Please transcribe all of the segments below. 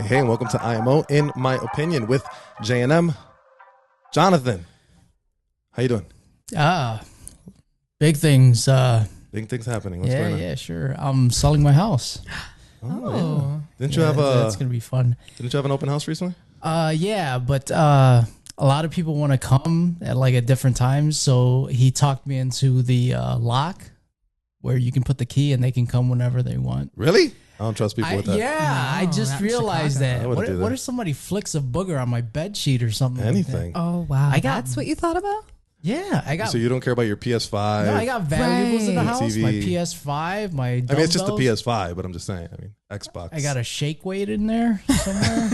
Hey, and welcome to IMO, in my opinion, with J&M. Jonathan, how you doing? Big things. Big things happening. What's going on? Yeah, sure. I'm selling my house. Yeah. Didn't you have that's gonna be fun. Didn't you have an open house recently? Yeah, but a lot of people want to come at different times, so he talked me into the lock where you can put the key and they can come whenever they want. Really? I don't trust people with that. Yeah, I just realized that. What if somebody flicks a booger on my bed sheet or something? Anything. Like that? Oh wow, that's what you thought about? Yeah, I got. So you don't care about your PS5? No, I got valuables in the house. TV. My PS5, my dumbbells. I mean, it's just the PS5, but I'm just saying. I mean, Xbox. I got a shake weight in there somewhere.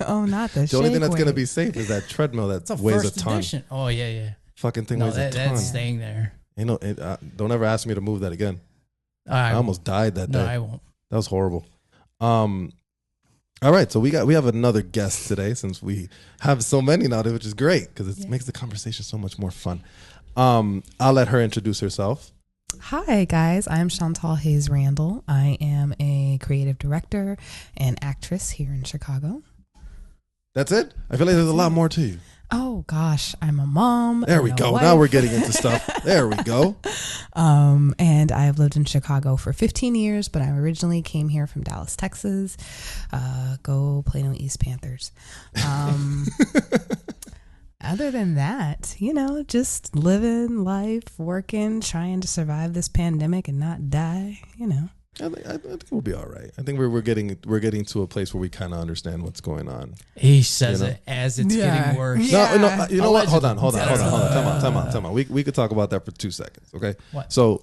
Oh, not the shake The only thing that's weight. going to be safe is that treadmill that weighs a ton. Edition. Oh, yeah. Fucking thing No, weighs a ton. that's staying there. Don't ever ask me to move that again. I almost died that day. No, I won't. That was horrible. All right, so we have another guest today, since we have so many now, which is great because it makes the conversation so much more fun. I'll let her introduce herself. Hi guys, I'm Chantal Hayes Randall. I am a creative director and actress here in Chicago. That's it? I feel like there's a lot more to you. Oh gosh, I'm a mom. There we go. Wife. Now we're getting into stuff. There we go. And I've lived in Chicago for 15 years, but I originally came here from Dallas, Texas. Go Plano East Panthers. Other than that, just living life, working, trying to survive this pandemic and not die, I think we'll be all right. I think we're getting to a place where we kind of understand what's going on. He says it as it's getting worse. Yeah. No, you know what? Hold on. Time out. We could talk about that for 2 seconds, okay? What? So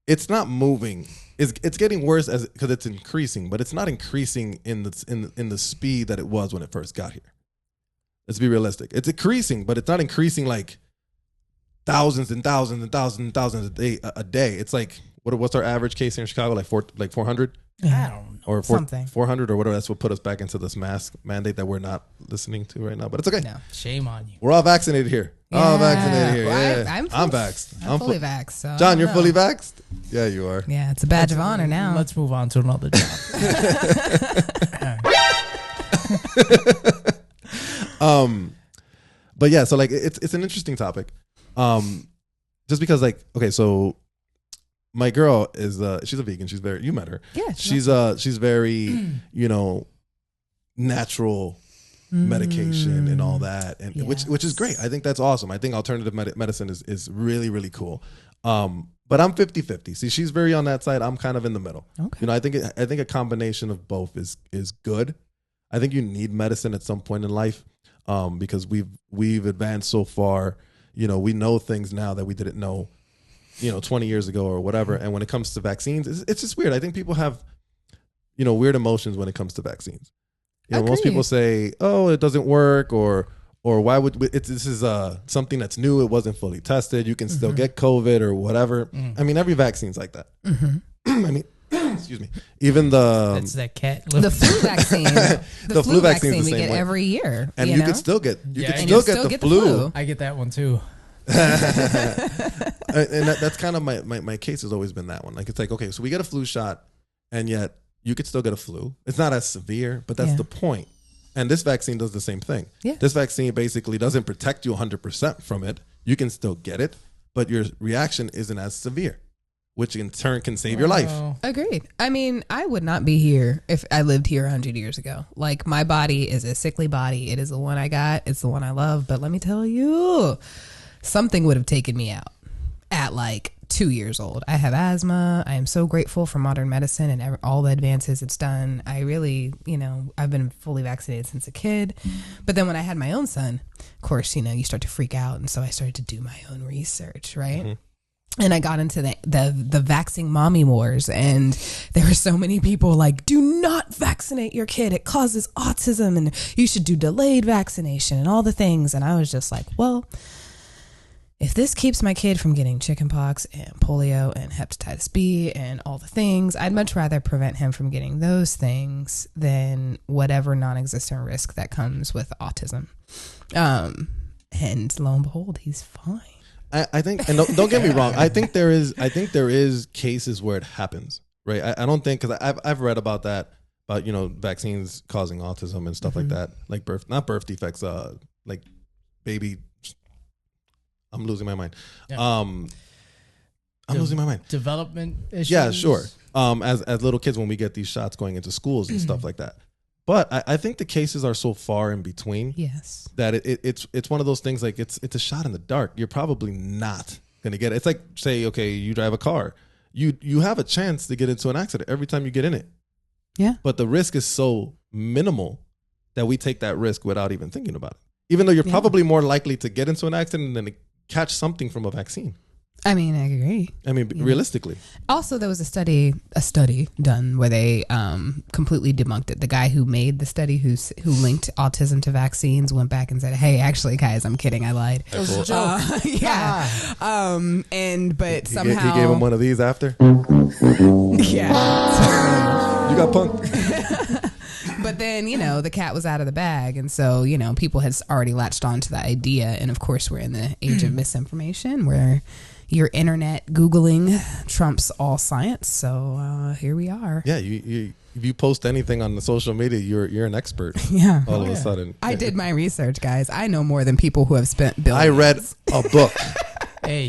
it's not moving. It's getting worse because it's increasing, but it's not increasing in the speed that it was when it first got here. Let's be realistic. It's increasing, but it's not increasing like thousands and thousands and thousands and thousands a day. It's like what's our average case here in Chicago? Like 400? I don't know. Or something. 400 or whatever. That's what put us back into this mask mandate that we're not listening to right now. But it's okay. No, shame on you. We're all vaccinated here. All vaccinated here. Well, Yeah. I'm vaxxed. I'm fully vaxxed. So John, you're fully vaxxed? Yeah, you are. Yeah, it's a badge of honor now. Let's move on to another job. But yeah, so like it's an interesting topic. Just because okay, so my girl is she's a vegan. She's very, you met her. Yeah. She's very, natural medication and all that, and which is great. I think that's awesome. I think alternative medicine is really, really cool. But I'm 50-50. See, she's very on that side. I'm kind of in the middle. Okay. I think a combination of both is good. I think you need medicine at some point in life, because we've advanced so far. We know things now that we didn't know, 20 years ago or whatever. And when it comes to vaccines, it's just weird. I think people have, weird emotions when it comes to vaccines. Most people say, "Oh, it doesn't work," or "Why would this is something that's new? It wasn't fully tested. You can still get COVID or whatever." I mean, every vaccine's like that. I mean, excuse me. Even That's that cat. The flu vaccine. The flu vaccine we get every year. And you could still get the flu. I get that one too. And that's kind of my case has always been that one. Like, it's like, okay, so we get a flu shot, and yet you could still get a flu. It's not as severe, but that's the point. And this vaccine does the same thing. Yeah. This vaccine basically doesn't protect you 100% from it. You can still get it, but your reaction isn't as severe, which in turn can save your life. Agreed. I mean, I would not be here if I lived here 100 years ago. Like, my body is a sickly body. It is the one I got. It's the one I love. But let me tell you, something would have taken me out at 2 years old. I have asthma. I am so grateful for modern medicine and all the advances it's done. I really, I've been fully vaccinated since a kid. But then when I had my own son, of course, you start to freak out. And so I started to do my own research, right? Mm-hmm. And I got into the vaccine mommy wars, and there were so many people like, do not vaccinate your kid. It causes autism and you should do delayed vaccination and all the things. And I was just like, well, if this keeps my kid from getting chickenpox and polio and hepatitis B and all the things, I'd much rather prevent him from getting those things than whatever non-existent risk that comes with autism. And lo and behold, he's fine. I think, and don't get me wrong, I think there is cases where it happens, right? I don't think, because I've read about that about vaccines causing autism and stuff like that, like not birth defects, like baby. I'm losing my mind. Yeah. I'm losing my mind. Development issues. Yeah, sure. As little kids when we get these shots going into schools and stuff like that. But I think the cases are so far in between. Yes. That it's one of those things like it's a shot in the dark. You're probably not gonna get it. It's like, say, okay, you drive a car. You have a chance to get into an accident every time you get in it. Yeah. But the risk is so minimal that we take that risk without even thinking about it. Even though you're probably more likely to get into an accident than to catch something from a vaccine. I mean, I agree. I mean, realistically. Also, there was a study done where they completely debunked it. The guy who made the study, who linked autism to vaccines, went back and said, "Hey, actually, guys, I'm kidding. I lied." It was a joke. Yeah. But somehow he gave him one of these after. Yeah. You got punked. But then, the cat was out of the bag. And so, people had already latched on to the idea. And of course, we're in the age of misinformation where your internet Googling trumps all science. So here we are. Yeah, if you post anything on the social media, you're an expert. Yeah. All of a sudden. I did my research, guys. I know more than people who have spent billions. I read a book. A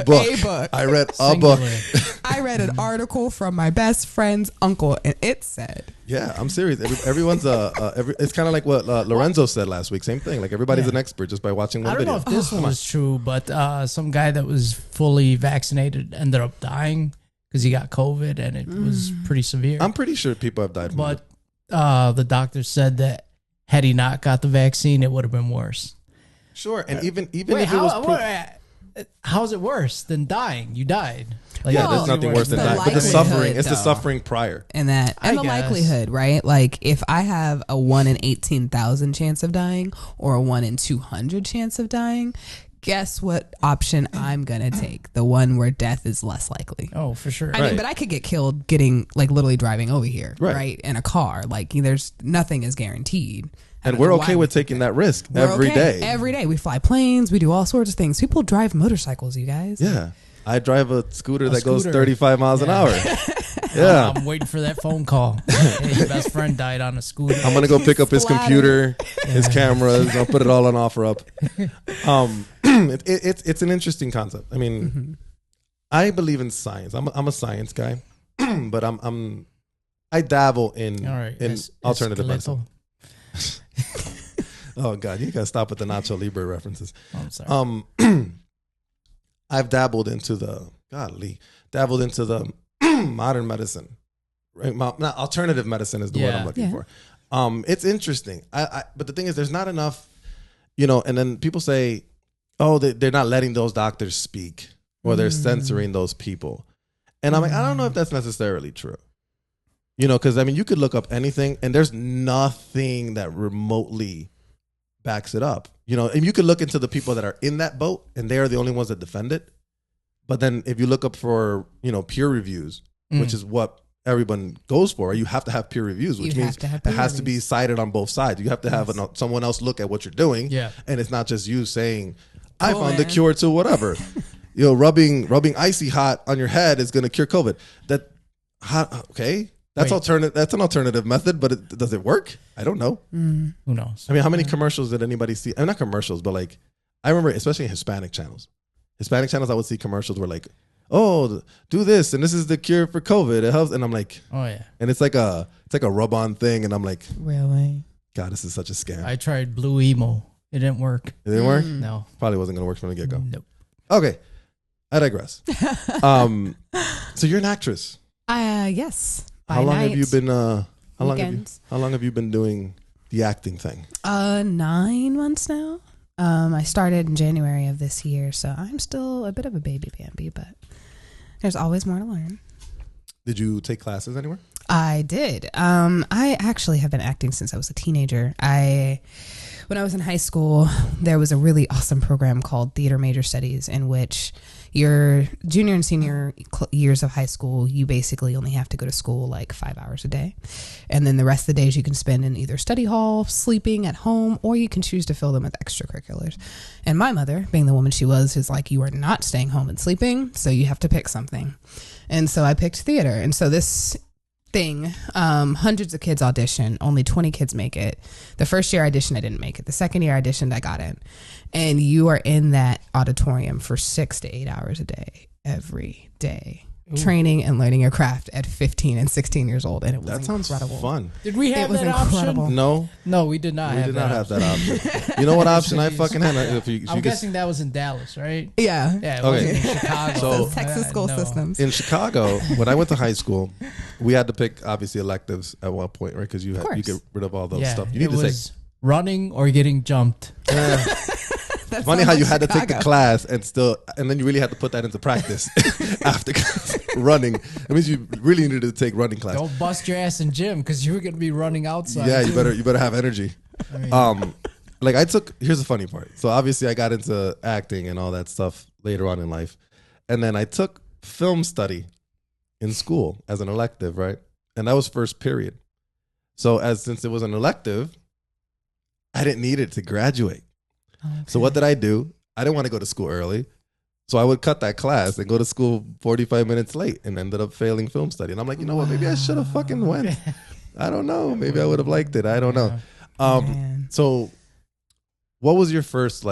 book. I read Singular. a book. I read an article from my best friend's uncle, and it said, "Yeah, I'm serious. Everyone's it's kind of like what Lorenzo said last week. Same thing. Like everybody's an expert just by watching one I don't video." know if this one was true, but some guy that was fully vaccinated ended up dying because he got COVID, and it was pretty severe. I'm pretty sure people have died from it. But the doctor said that had he not got the vaccine, it would have been worse. Sure, and even Wait, if it was how is it worse than dying? You died. there's nothing worse than that. But the suffering, it's the suffering prior. And the likelihood, right? Like if I have a 1 in 18,000 chance of dying or a 1 in 200 chance of dying, guess what option I'm gonna take? The one where death is less likely. Oh, for sure. I mean, but I could get killed getting literally driving over here, right? In a car. Like there's nothing is guaranteed. And we're okay with taking that risk every day. Every day. We fly planes. We do all sorts of things. People drive motorcycles, you guys. Yeah. I drive a scooter that goes 35 miles an hour. Yeah. I'm waiting for that phone call. Hey, your best friend died on a scooter. I'm going to go pick up his computer, his cameras. I'll put it all on OfferUp. It's an interesting concept. I mean, I believe in science. I'm a science guy, but I dabble in alternative medicine. Oh God, you gotta stop with the Nacho Libre references. Oh, I'm sorry. I've dabbled into the modern medicine, right? Not alternative medicine is the word I'm looking for. It's interesting. But the thing is, there's not enough, and then people say, oh, they're not letting those doctors speak or they're censoring those people. And I'm like, I don't know if that's necessarily true. Because I mean, you could look up anything and there's nothing that remotely backs it up. And you could look into the people that are in that boat and they are the only ones that defend it. But then if you look up for, peer reviews, which is what everyone goes for, you have to have peer reviews, which means it has to be cited on both sides. You have to have someone else look at what you're doing. Yeah. And it's not just you saying, I found the cure to whatever. Rubbing icy hot on your head is going to cure COVID. Okay. That's an alternative method, but does it work? I don't know. Who knows? I mean, how many commercials did anybody see? I mean, not commercials, but like, I remember, especially in Hispanic channels. I would see commercials where like, oh, do this, and this is the cure for COVID. It helps, and I'm like, oh yeah. And it's like a rub-on thing, and I'm like, really? God, this is such a scam. I tried blue emo. It didn't work. It didn't work? No. Probably wasn't going to work from the get-go. Nope. Okay, I digress. So you're an actress. Yes. How long have you been? How long have you been doing the acting thing? 9 months now. I started in January of this year, so I'm still a bit of a baby Bambi, but there's always more to learn. Did you take classes anywhere? I did. I actually have been acting since I was a teenager. When I was in high school, there was a really awesome program called Theater Major Studies, in which your junior and senior years of high school, you basically only have to go to school like 5 hours a day. And then the rest of the days you can spend in either study hall, sleeping at home, or you can choose to fill them with extracurriculars. And my mother, being the woman she was like, you are not staying home and sleeping, so you have to pick something. And so I picked theater. And so this thing. Hundreds of kids audition, only 20 kids make it. The first year I auditioned, I didn't make it. The second year I auditioned, I got in. And you are in that auditorium for 6 to 8 hours a day, every day. Ooh. Training and learning your craft at 15 and 16 years old, and it was incredible. Fun. Did we have that option? No, we did not. We did not have that option. You know what option I fucking had? I'm guessing that was in Dallas, right? Yeah. Yeah. It wasn't in Chicago. So Texas school systems. In Chicago, when I went to high school, we had to pick obviously electives at one point, right? Because you get rid of all those stuff. You need to take running or getting jumped. It's funny how you had to take the class and then you really had to put that into practice after running. That means you really needed to take running class. Don't bust your ass in gym because you were going to be running outside. Yeah, you better have energy. I mean, here's the funny part. So obviously I got into acting and all that stuff later on in life. And then I took film study in school as an elective, right? And that was first period. So since it was an elective, I didn't need it to graduate. Okay. So what did I do? I didn't want to go to school early. So I would cut that class and go to school 45 minutes late and ended up failing film study. And I'm like, you know what? Maybe I should have fucking went. I don't know. Maybe I would have liked it. I don't know. So what was your first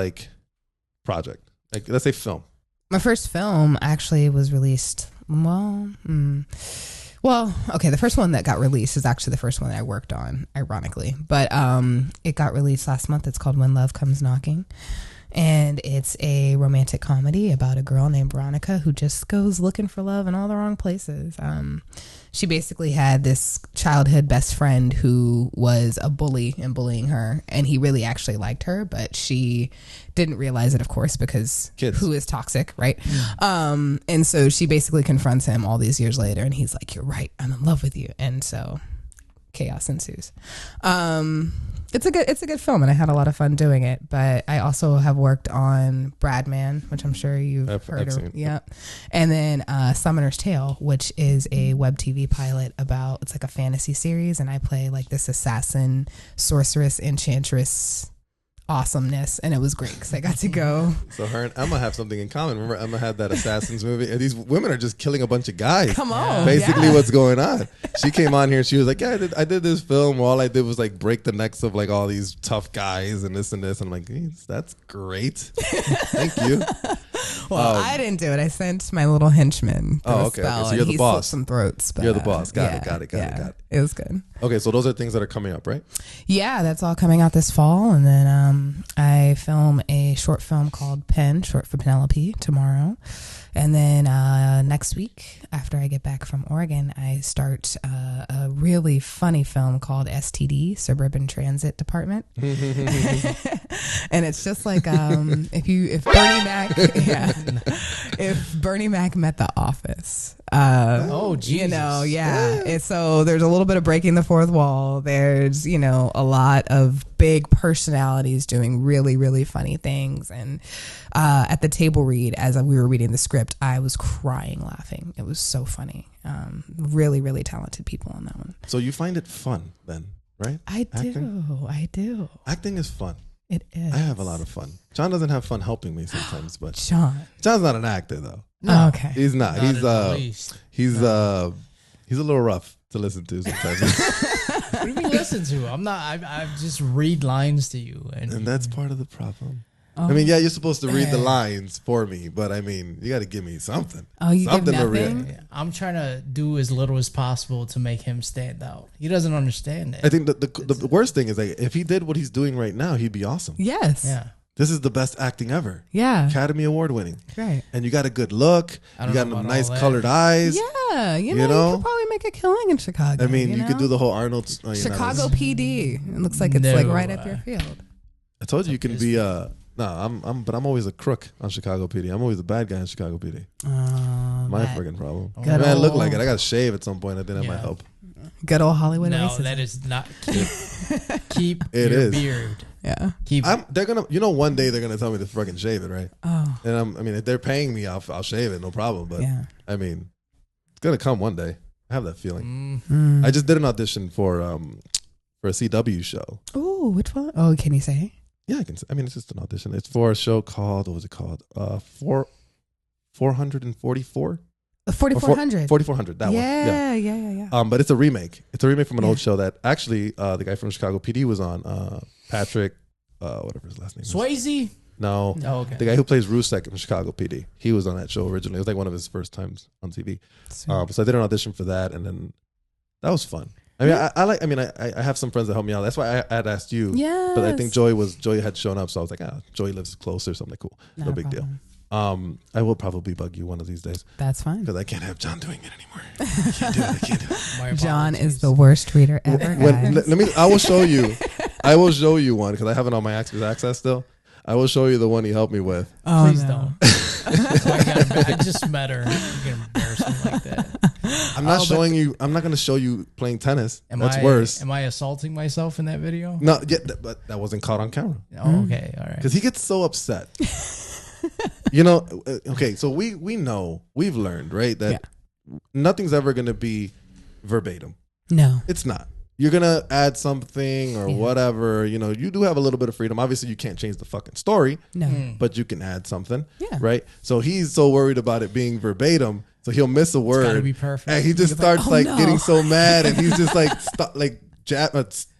project? Let's say film. My first film actually was released. Well, okay, the first one that got released is actually the first one that I worked on, ironically. But it got released last month. It's called When Love Comes Knocking. And it's a romantic comedy about a girl named Veronica who just goes looking for love in all the wrong places. She basically had this childhood best friend who was a bully and bullying her. And he really actually liked her, but she didn't realize it, of course, because kids. Who is toxic, right? And so she basically confronts him all these years later. And he's like, you're right. I'm in love with you. And so chaos ensues. It's a good film, and I had a lot of fun doing it. But I also have worked on Bradman, which I'm sure you've heard of. Yeah, and then Summoner's Tale, which is a web TV pilot about, it's like a fantasy series, and I play like this assassin, sorceress, enchantress awesomeness, and it was great because I got to go. So her and Emma have something in common. Remember, Emma had that Assassins movie, and these women are just killing a bunch of guys. Come on, basically what's going on. She came on here, she was like, "Yeah, I did this film. All I did was break the necks of all these tough guys and this and this." And I'm like, hey, "That's great, thank you." Well, I didn't do it. I sent my little henchman. Okay. So you're the boss. Some throats. But, you're the boss. Got it. It was good. Okay, so those are things that are coming up, right? Yeah, that's all coming out this fall, and then I film a short film called Pen, short for Penelope, tomorrow. And then next week, after I get back from Oregon, I start a really funny film called STD, Suburban Transit Department. And it's just like if Bernie Mac met The Office. Jesus. So there's a little bit of breaking the fourth wall. There's, a lot of big personalities doing really, really funny things. And at the table read, as we were reading the script, I was crying laughing. It was so funny. Really, really talented people on that one. So you find it fun then, right? I do. Acting is fun. It is. I have a lot of fun. John doesn't have fun helping me sometimes, but John's not an actor though. No, okay. He's not. He's a little rough to listen to sometimes. What do you mean listen to? I'm not. I just read lines to you, and that's part of the problem. I mean, yeah, you're supposed to read the lines for me, but I mean, you got to give me something. Oh, you something give nothing? Yeah, I'm trying to do as little as possible to make him stand out. He doesn't understand it. I think the worst thing is if he did what he's doing right now, he'd be awesome. Yes. Yeah. This is the best acting ever. Yeah. Academy Award winning. Right. And you got a good look. You got nice colored eyes. Yeah. You could probably make a killing in Chicago. I mean, you could do the whole Arnold. Chicago PD. It looks like it's right up your field. I told you can be but I'm always a crook on Chicago PD. I'm always the bad guy in Chicago PD. My friggin' problem. I look like it. I got to shave at some point. I think that might help. Good old Hollywood racism. No, that is not. Keep your beard. Yeah. They're gonna. One day they're gonna tell me to fucking shave it, right? Oh. And if they're paying me, I'll shave it, no problem. But I mean, it's gonna come one day. I have that feeling. I just did an audition for a CW show. Oh, which one? Oh, can you say? Yeah, I can. I mean, it's just an audition. It's for a show called, what was it called? 444. 4400. 4400. That one. Yeah. But it's a remake. It's a remake from an old show that actually the guy from Chicago PD was on. Patrick, whatever his last name is. Swayze? No. Oh, okay. The guy who plays Rusek in Chicago PD. He was on that show originally. It was like one of his first times on TV. So I did an audition for that, and then that was fun. I mean, I have some friends that help me out. That's why I had asked you. Yeah. But I think Joy had shown up, so I was like, Joy lives close or something cool. No big deal. I will probably bug you one of these days. That's fine. Because I can't have John doing it anymore. I can't do it. John is the worst reader ever, guys. I will show you. I will show you one because I have it on my access still. I will show you the one he helped me with. Oh, please don't. I just met her. You can embarrass me like that. I'm not showing you. I'm not going to show you playing tennis. That's worse. Am I assaulting myself in that video? No, but that wasn't caught on camera. Oh, okay, all right. Because he gets so upset. You know, okay, so we've learned, right, that nothing's ever going to be verbatim. No. It's not. You're going to add something or whatever. You know, you do have a little bit of freedom. Obviously, you can't change the fucking story. No. But you can add something. Yeah. Right? So he's so worried about it being verbatim. So he'll miss a word. It's gotta be perfect. And he just starts getting so mad. And he's just like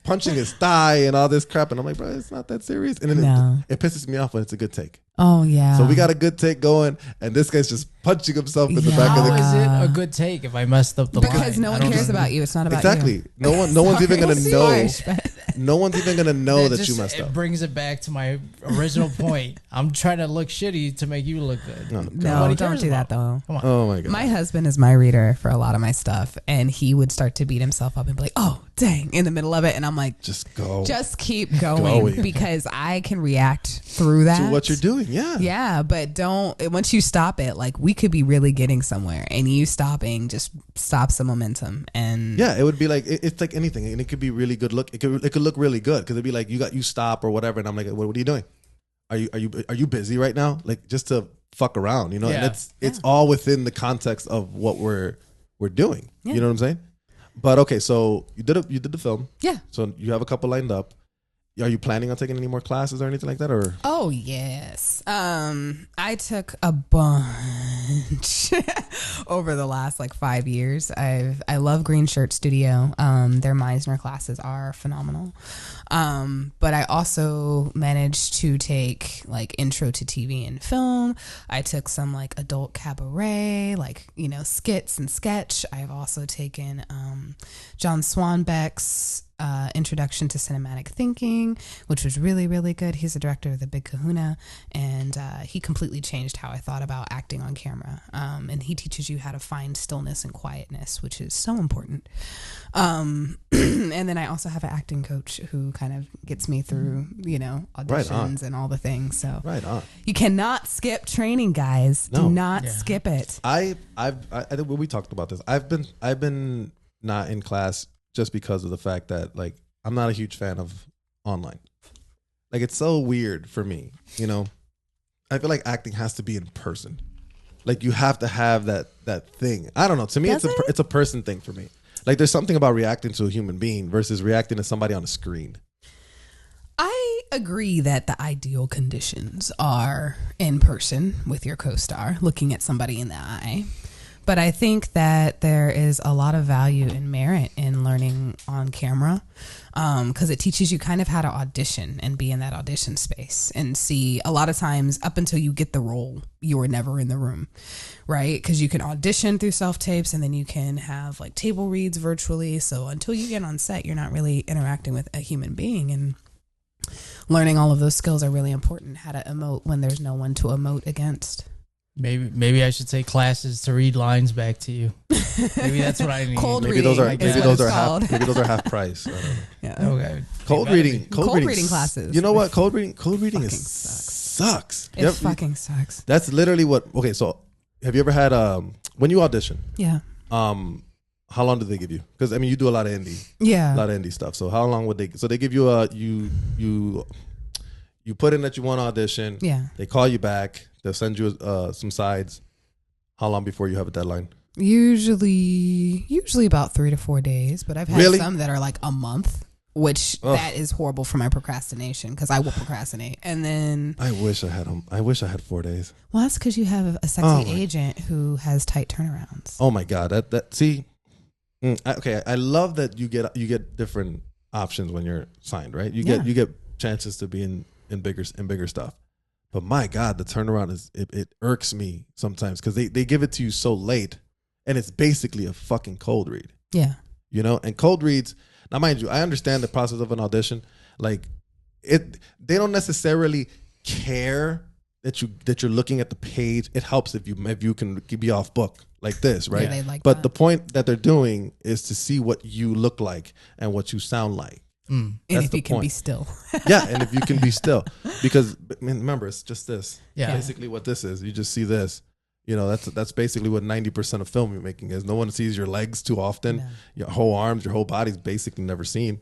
punching his thigh and all this crap. And I'm like, bro, it's not that serious. And then it pisses me off when it's a good take. Oh, yeah. So we got a good take going, and this guy's just punching himself in the back of the. How is it a good take if I messed up the line? Because no one cares about you. It's not about you. Exactly. No one's even gonna know. No one's even gonna know that you messed up. It brings it back to my original point. I'm trying to look shitty to make you look good. No, don't do that though. Come on. Oh my god. My husband is my reader for a lot of my stuff, and he would start to beat himself up and be like, "Oh, dang!" in the middle of it, and I'm like, "Just go. Just keep going," because I can react through that to what you're doing. Yeah. Yeah, but don't. Once you stop it, like we could be really getting somewhere, and you stopping just stops the momentum. And yeah, it would be like it's like anything, and it could be really good look. It could look really good because it'd be like you stop or whatever, and I'm like, what are you doing? Are you busy right now? Like just to fuck around, you know? Yeah. And it's all within the context of what we're doing. Yeah. You know what I'm saying? But okay, so you did the film. Yeah. So you have a couple lined up. Are you planning on taking any more classes or anything like that? Or oh yes, I took a bunch over the last 5 years. I love Green Shirt Studio. Their Meisner classes are phenomenal. But I also managed to take intro to TV and film. I took some adult cabaret, skits and sketch. I've also taken John Swanbeck's Introduction to Cinematic Thinking, which was really, really good. He's the director of The Big Kahuna, and he completely changed how I thought about acting on camera. And he teaches you how to find stillness and quietness, which is so important. And then I also have an acting coach who kind of gets me through, auditions and all the things. So right on. You cannot skip training, guys. No. Do not skip it. I think we talked about this. I've been not in class just because of the fact that I'm not a huge fan of online. It's so weird for me, I feel like acting has to be in person. You have to have that thing. I don't know. To me, it's a person thing for me. There's something about reacting to a human being versus reacting to somebody on a screen. I agree that the ideal conditions are in person with your co-star, looking at somebody in the eye. But I think that there is a lot of value and merit in learning on camera because it teaches you kind of how to audition and be in that audition space and see a lot of times up until you get the role, you were never in the room, right? Because you can audition through self-tapes and then you can have table reads virtually. So until you get on set, you're not really interacting with a human being, and learning all of those skills are really important. How to emote when there's no one to emote against. Maybe I should take classes to read lines back to you. Maybe that's what I need. Maybe those are half price. I don't know. Yeah. Okay. Cold reading classes. You know what? Cold reading sucks. It fucking sucks. That's literally what. Okay, so have you ever had when you audition? Yeah. How long do they give you? Because you do a lot of indie. Yeah. A lot of indie stuff. So how long would they? So they give you you put in that you want to audition. Yeah. They call you back. They'll send you some sides. How long before you have a deadline? Usually about 3 to 4 days, but I've had some that are a month. which that is horrible for my procrastination because I will procrastinate. And then I wish I had 4 days. Well, that's because you have a sexy agent who has tight turnarounds. Oh my God. I love that you get different options when you're signed, right? You get chances to be in bigger stuff. But my God, the turnaround it irks me sometimes because they give it to you so late, and it's basically a fucking cold read. Yeah, and cold reads. Now, mind you, I understand the process of an audition. Like they don't necessarily care that you're looking at the page. It helps if you can be off book like this, right? Yeah, they like but that. The point that they're doing is to see what you look like and what you sound like. And if you can be still. Yeah, and if you can be still. Because remember, it's just this. Yeah. Basically what this is. You just see this. That's basically what 90% of filmmaking is. No one sees your legs too often. No. Your whole arms, your whole body's basically never seen.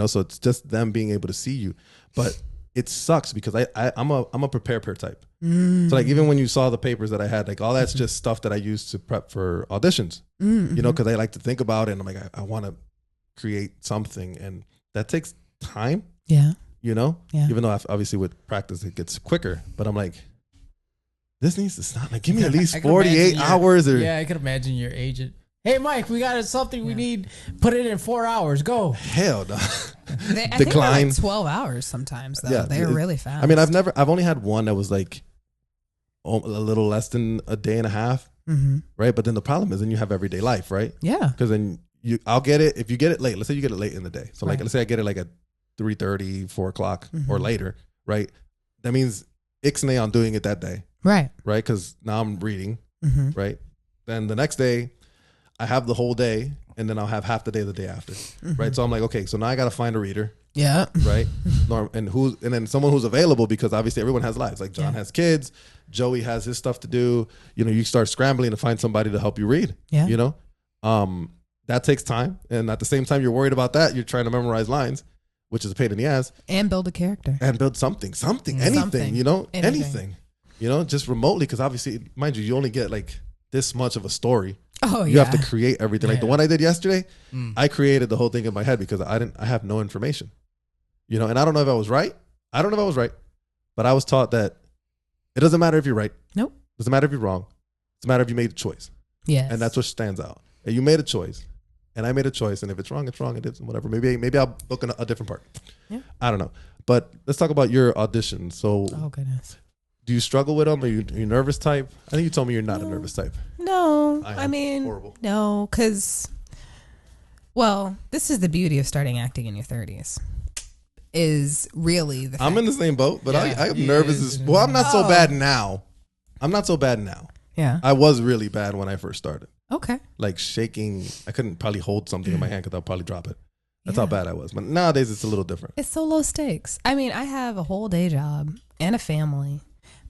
So it's just them being able to see you. But it sucks because I'm a prepare type. So like even when you saw the papers that I had, like all that's just stuff that I use to prep for auditions. Because I like to think about it and I'm like, I want to create something, and that takes time. Yeah. Yeah. Even though obviously with practice it gets quicker, but I'm like, this needs to stop. Like, give me at least 48 hours. I could imagine your agent. Hey, Mike, we got something we need. Put it in 4 hours. Go. Hell no. I think they're like 12 hours sometimes, though. Yeah, they're really fast. I mean, I've only had one that was like a little less than a day and a half. Right. But then the problem is then you have everyday life, right? Yeah. Because then I'll get it. If you get it late, let's say you get it late in the day. So like, let's say I get it like at 3:30, 4 o'clock or later, right? That means ixnay on doing it that day. Right. Right. Because now I'm reading. Right. Then the next day I have the whole day, and then I'll have half the day the day after. Right. So I'm like, okay, so now I got to find a reader. Yeah. Right. And then someone who's available, because obviously everyone has lives. Like John has kids. Joey has his stuff to do. You start scrambling to find somebody to help you read. Yeah. That takes time. And at the same time you're worried about that, you're trying to memorize lines, which is a pain in the ass. And build a character. And build something, anything, anything. Just remotely, because obviously, mind you only get like this much of a story. Oh, you have to create everything. Like the one I did yesterday, I created the whole thing in my head because I have no information. And I don't know if I was right. But I was taught that it doesn't matter if you're right. Nope. It doesn't matter if you're wrong. It doesn't matter if you made a choice. Yes. And that's what stands out. And you made a choice. And I made a choice. And if it's wrong, it's wrong. It is whatever. Maybe I'll book a different part. Yeah. I don't know. But let's talk about your auditions. So, oh goodness. Do you struggle with them? Are you nervous type? I think you told me you're not a nervous type. No, I mean, horrible. No, because, well, this is the beauty of starting acting in your 30s. Is really the fact. I'm in the same boat, but I'm nervous. I'm not so bad now. Yeah. I was really bad when I first started. Okay. Like shaking. I couldn't probably hold something in my hand because I'll probably drop it. That's how bad I was. But nowadays it's a little different. It's so low stakes. I mean, I have a whole day job and a family.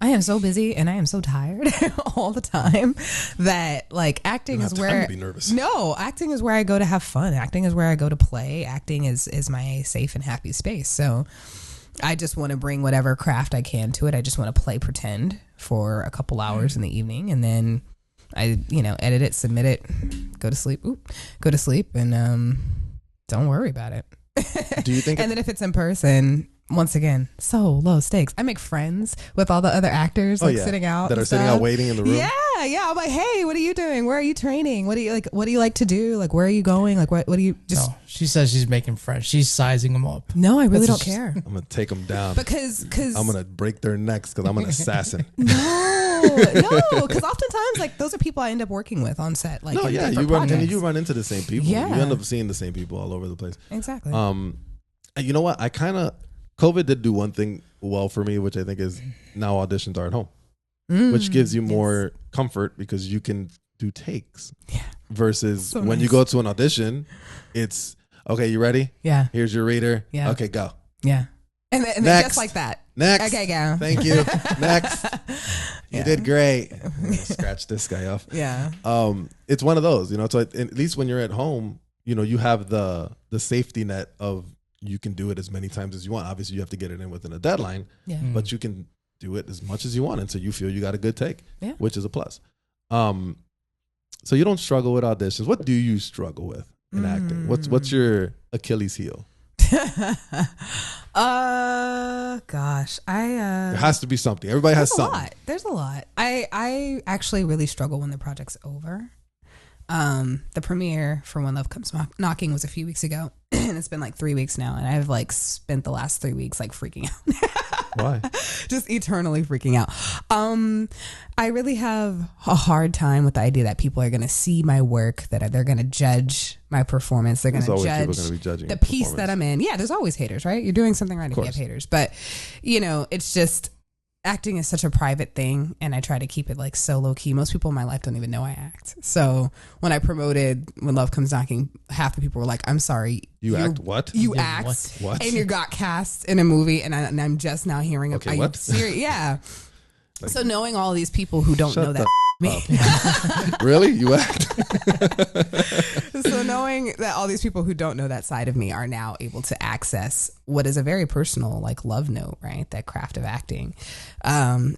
I am so busy and I am so tired all the time that like acting is where be nervous. No, acting is where I go to have fun. Acting is where I go to play. Acting is my safe and happy space. So I just want to bring whatever craft I can to it. I just want to play pretend for a couple hours in the evening, and then I, edit it, submit it, go to sleep, and don't worry about it. Do you think? And then if it's in person, once again, so low stakes. I make friends with all the other actors sitting out that are sitting out waiting in the room. Yeah. I'm like, hey, what are you doing? Where are you training? What do you like to do? Like, where are you going? Like, what do you just? No, she says she's making friends. She's sizing them up. No, I really don't care. I'm gonna take them down because I'm gonna break their necks because I'm an assassin. No, because oftentimes like those are people I end up working with on set. Like, you run into the same people. Yeah. You end up seeing the same people all over the place. Exactly. You know what? COVID did do one thing well for me, which I think is now auditions are at home, which gives you more comfort because you can do takes. Yeah. Versus when you go to an audition, it's okay. You ready? Yeah. Here's your reader. Yeah. Okay, go. Yeah. And then just like that. Next. Okay, go. Thank you. Next. You did great. Scratch this guy off. Yeah. It's one of those, so at least when you're at home, you have the safety net of you can do it as many times as you want. Obviously, you have to get it in within a deadline, but you can do it as much as you want until you feel you got a good take, which is a plus. So you don't struggle with auditions. What do you struggle with in acting? What's your Achilles heel? Gosh, There has to be something. Everybody has something. There's a lot. I actually really struggle when the project's over. The premiere for When Love Comes Knocking was a few weeks ago, and it's been like 3 weeks now, and I've like spent the last 3 weeks like freaking out. Why? Just eternally freaking out. I really have a hard time with the idea that people are going to see my work, that they're going to judge my performance, they're going to judge the piece that I'm in. Yeah, there's always haters, right? You're doing something right if you have haters, but it's just. Acting is such a private thing, and I try to keep it like so low key. Most people in my life don't even know I act. So when I promoted When Love Comes Knocking, half the people were like, "I'm sorry, you act what? You act what? And you got cast in a movie, and I'm just now hearing okay, what? Serious? Yeah." Like, so knowing all these people who don't know that me, really, you act. So knowing that all these people who don't know that side of me are now able to access what is a very personal like love note, right? That craft of acting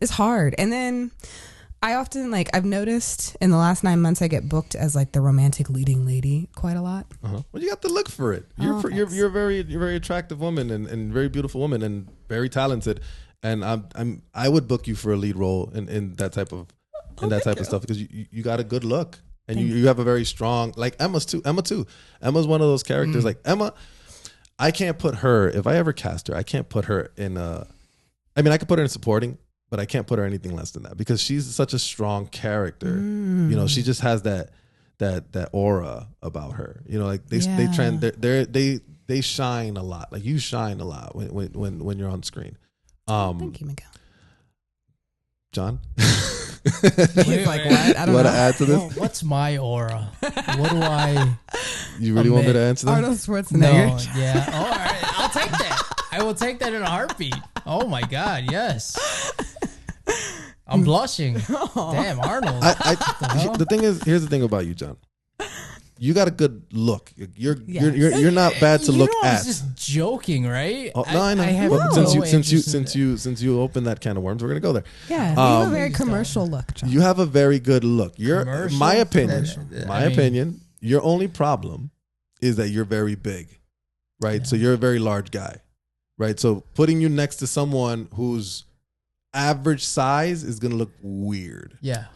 is hard. And then I often I've noticed in the last 9 months I get booked as like the romantic leading lady quite a lot. Well, you have to look for it. You're a very attractive woman and very beautiful woman and very talented. And I would book you for a lead role in that type of of stuff because you got a good look and you have a very strong, like Emma too. Emma's one of those characters. Like Emma, I can't put her, if I ever cast her, I can't put her in I could put her in supporting, but I can't put her anything less than that because she's such a strong character. She just has that aura about her. They shine a lot. Like you shine a lot when you're on screen. Thank you, Miguel. John? He's like, what? I don't know. Add to this? Well, what's my aura? What do I? You really want me to answer that? Arnold Schwarzenegger. No, yeah. All right, I'll take that. I will take that in a heartbeat. Oh my God, yes. I'm blushing. Damn, Arnold. The thing is, here's the thing about you, John. You got a good look. You're not bad to look at. I was just joking, right? Oh, no, I know. But since you opened that can of worms, we're gonna go there. Yeah, you have a very commercial look, John. You have a very good look. My opinion. Your only problem is that you're very big, right? Yeah. So you're a very large guy, right? So putting you next to someone who's average size is gonna look weird. Yeah.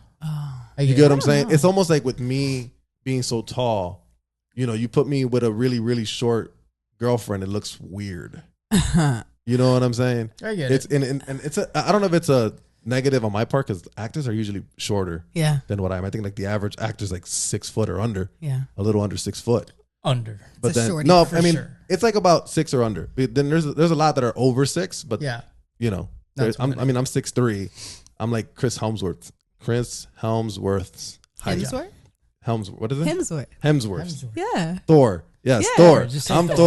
You get what I'm saying? It's almost like with me being so tall, you put me with a really, really short girlfriend, it looks weird. You know what I'm saying? I get it. And it's I don't know if it's a negative on my part because actors are usually shorter than what I am. I think like the average actor is like 6 foot or under. Yeah. A little under 6 foot. Under. But then it's like about 6 or under. But then there's a lot that are over 6, but I'm 6'3". I'm like Chris Helmsworth's height. What is it? Hemsworth. Yeah. Thor. Yes, yeah. Thor.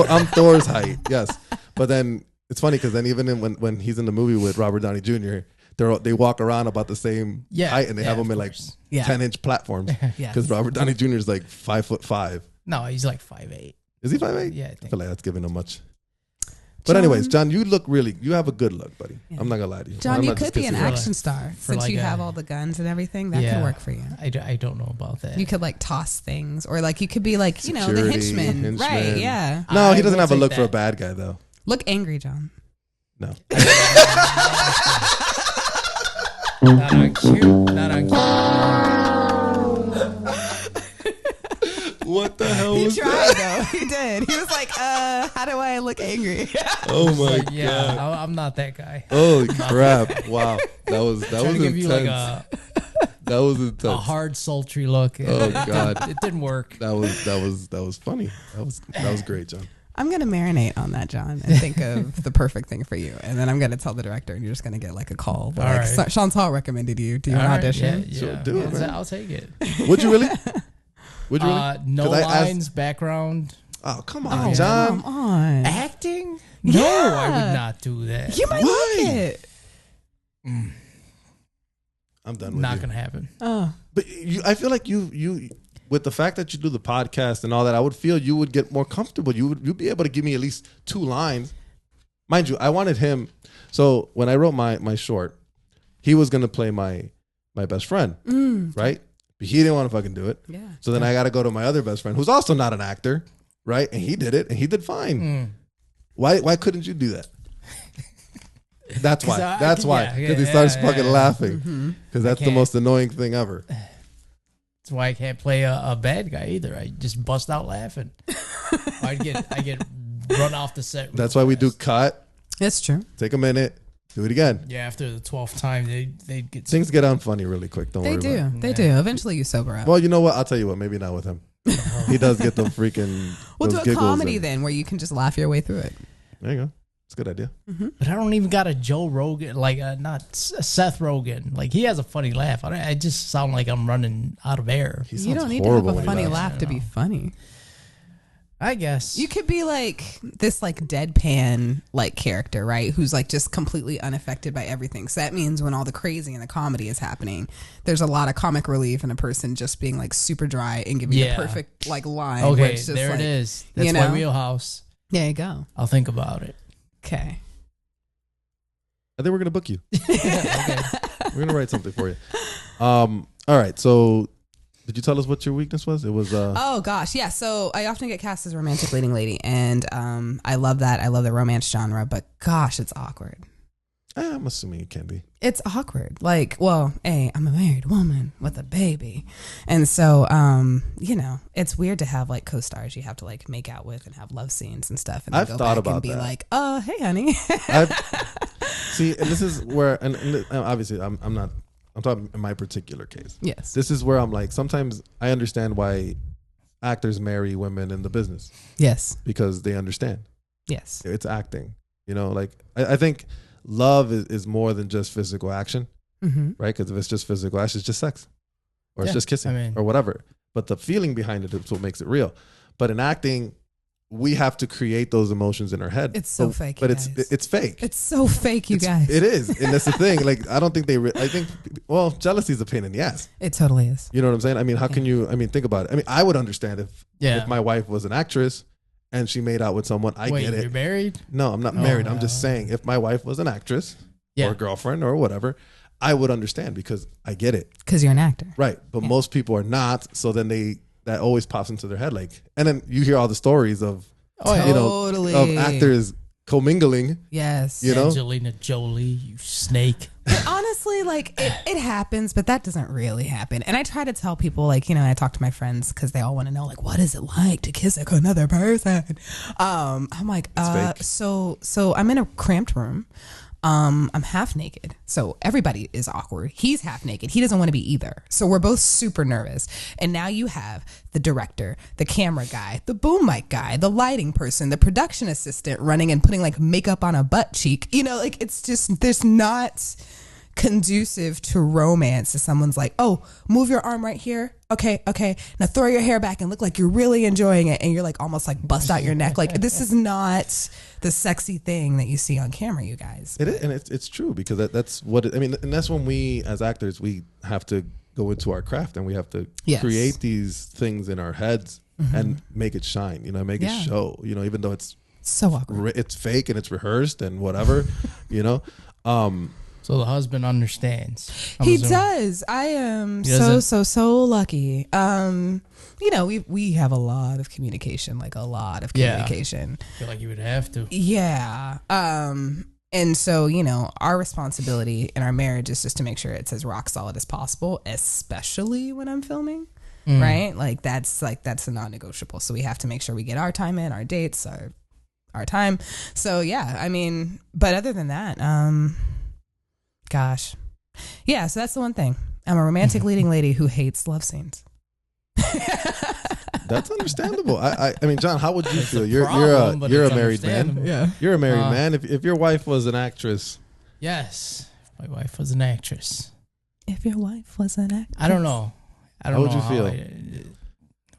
I'm Thor's height. Yes. But then it's funny because then even when he's in the movie with Robert Downey Jr., they walk around about the same height and they have them in like 10-inch platforms because Robert Downey Jr. is like 5'5". No, he's like 5'8". Is he 5'8"? Yeah, I think. I feel like that's giving him much. But anyways, John, you have a good look, buddy. Yeah. I'm not gonna lie to you. John, you could be an action star since you have all the guns and everything. That could work for you. I don't know about that. You could like toss things, or like you could be like the henchman. Right? Yeah. No, he doesn't have a look for a bad guy though. Look angry, John. No. Not on cue. What the hell was that? He tried though. He did. He was like, how do I look angry? Oh my God. Yeah, I'm not that guy. Holy crap. Wow. That was intense. That was intense. A hard, sultry look. Oh God. It didn't work. That was funny. That was great, John. I'm going to marinate on that, John, and think of the perfect thing for you. And then I'm going to tell the director, and you're just going to get like a call. Like, Chantal recommended you. Do you want to audition? Yeah. So do it, man. I'll take it. Would you really? Would you really? No lines, background. Oh, come on, John. Come on. Acting? No, I would not do that. You might like it. I'm done with Not you. going to happen. But I feel like you with the fact that you do the podcast and all that, I would feel you would get more comfortable. You'd be able to give me at least 2 lines. Mind you, I wanted him. So when I wrote my short, he was going to play my best friend, right? But he didn't want to fucking do it. Yeah. So then I got to go to my other best friend, who's also not an actor, right? And he did it, and he did fine. Why couldn't you do that? That's why. 'Cause That's why. yeah, Because he yeah, starts yeah, fucking yeah. laughing. Because that's the can't. most annoying thing ever. That's why I can't play a bad guy either. I just bust out laughing. I get run off the set. That's why we do cut. It's true. Take a minute. Do it again. Yeah, after the 12th time, they get Things get unfunny really quick. Don't They worry do. about it. They do. Eventually, you sober up. Well, you know what? I'll tell you what. Maybe not with him. He does get them freaking. We'll those do a giggles comedy and- then, where you can just laugh your way through it. There you go. It's a good idea. But I don't even got a Joe Rogan, like not Seth Rogen. Like he has a funny laugh. I just sound like I'm running out of air. He You sounds don't need to have horrible a when he funny laughs. laugh to be funny. I guess You could be like this like deadpan like character, right? Who's like just completely unaffected by everything. So that means when all the crazy and the comedy is happening, there's a lot of comic relief in a person just being like super dry and giving you the Yeah. perfect like line. where Okay, it's just there like, it is. That's you my know? wheelhouse. There you go. I'll think about it. Okay. I think we're gonna book you. Okay. We're gonna write something for you. All right. So, did you tell us what your weakness was? It was. Oh gosh, yeah. So I often get cast as a romantic leading lady, and I love that. I love the romance genre, but gosh, it's awkward. I'm assuming it can be. It's awkward. Like, well, hey, I'm a married woman with a baby. And so, you know, it's weird to have like co-stars you have to like make out with and have love scenes and stuff. And then I've go thought back about and be that. like, hey, honey. See, and this is where, and obviously, I'm not. I'm talking in my particular case. Yes. This is where I'm like, sometimes I understand why actors marry women in the business Yes. because they understand Yes. it's acting. You know, like I think love is more than just physical action, Mm-hmm. right? Because if it's just physical action, it's just sex, or it's Yeah, just kissing, I mean- or whatever. But the feeling behind it is what makes it real. But in acting, we have to create those emotions in our head. It's so But- fake, But you it's guys. it's fake. It's so fake, you guys. It is, and that's the thing. Like I don't think I think, well, jealousy is a pain in the ass. It totally is. You know what I'm saying? I mean, how can you? I mean, think about it. I mean, I would understand Yeah. if my wife was an actress and she made out with someone. I Wait, get you're it. married? No, I'm not Oh, married. I'm just no. saying, if my wife was an actress Yeah. or a girlfriend or whatever, I would understand because I get it. Because you're an actor. Right. But most people are not. So then that always pops into their head. Like, and then you hear all the stories of, Oh, yeah. you know, Totally. of actors commingling. Yes. You know? Angelina Jolie, you snake. Honestly, like it happens, but that doesn't really happen. And I try to tell people, like, you know, I talk to my friends because they all want to know, like, what is it like to kiss another person? I'm like, fake. so I'm in a cramped room. I'm half naked, so everybody is awkward. He's half naked. He doesn't want to be either. So we're both super nervous. And now you have the director, the camera guy, the boom mic guy, the lighting person, the production assistant running and putting like makeup on a butt cheek. You know, like it's just, there's not conducive to romance if someone's like, oh, move your arm right here. Okay. Now throw your hair back and look like you're really enjoying it. And you're like almost like bust out your neck. Like this is not the sexy thing that you see on camera, you guys. It is, and it's true because that's what I mean, and that's when we as actors we have to go into our craft and we have to Yes. create these things in our heads and make it shine. You know, make Yeah. it show. You know, even though it's So awkward. it's fake and it's rehearsed and whatever. You know, So the husband understands. I'm He assuming. does. I am He so doesn't? lucky. You know, we have a lot of communication, like a lot of Yeah. communication. I feel like you would have to. Yeah. And so, you know, our responsibility in our marriage is just to make sure it's as rock solid as possible, especially when I'm filming. Right? Like that's a non-negotiable. So we have to make sure we get our time in, our dates, our time. So yeah, I mean, but other than that, gosh. Yeah, so that's the one thing. I'm a romantic leading lady who hates love scenes. that's understandable. I mean, John, how would you feel? You're problem, but you're a it's married man. understandable. Yeah. You're a married man. If your wife was an actress, Yes. My wife was an actress. If your wife was an actress. I don't know. I don't How would know you feel?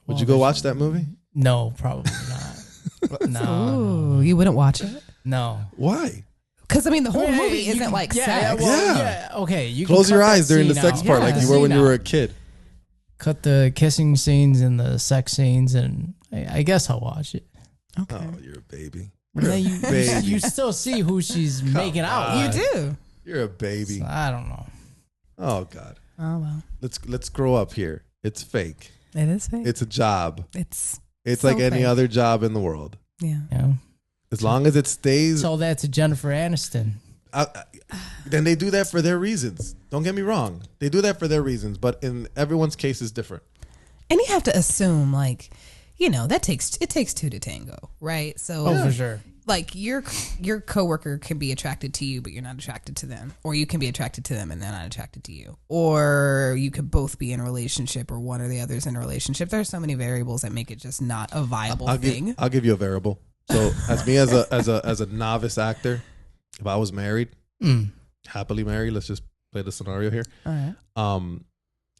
Would you go watch that movie? No, probably not. no. Ooh, you wouldn't watch it? No. Why? Because, I mean, the whole Hey, movie you isn't can- like yeah, sex. Yeah. Okay. You can Close cut your that eyes during the scene sex out. part, Yeah. like Cut you the were when scene you were out. a kid. Cut the kissing scenes and the sex scenes, and I guess I'll watch it. Okay. Oh, you're a baby. And then you, Baby. you still see who she's making out. You with. do? You're a baby. So I don't know. Oh God. Oh, well. Let's grow up here. It's fake. It is fake. It's a job. It's It's so like any fake. other job in the world. Yeah. Yeah. As long as it stays. Tell that to Jennifer Aniston. Then they do that for their reasons. Don't get me wrong. They do that for their reasons, but in everyone's case is different. And you have to assume, like, it takes two to tango, right? So, For sure. like your coworker can be attracted to you, but you're not attracted to them, or you can be attracted to them and they're not attracted to you, or you could both be in a relationship, or one or the other's in a relationship. There are so many variables that make it just not a viable thing. I'll give you a variable. So, as me as a novice actor, if I was married, happily married, let's just play the scenario here. All right.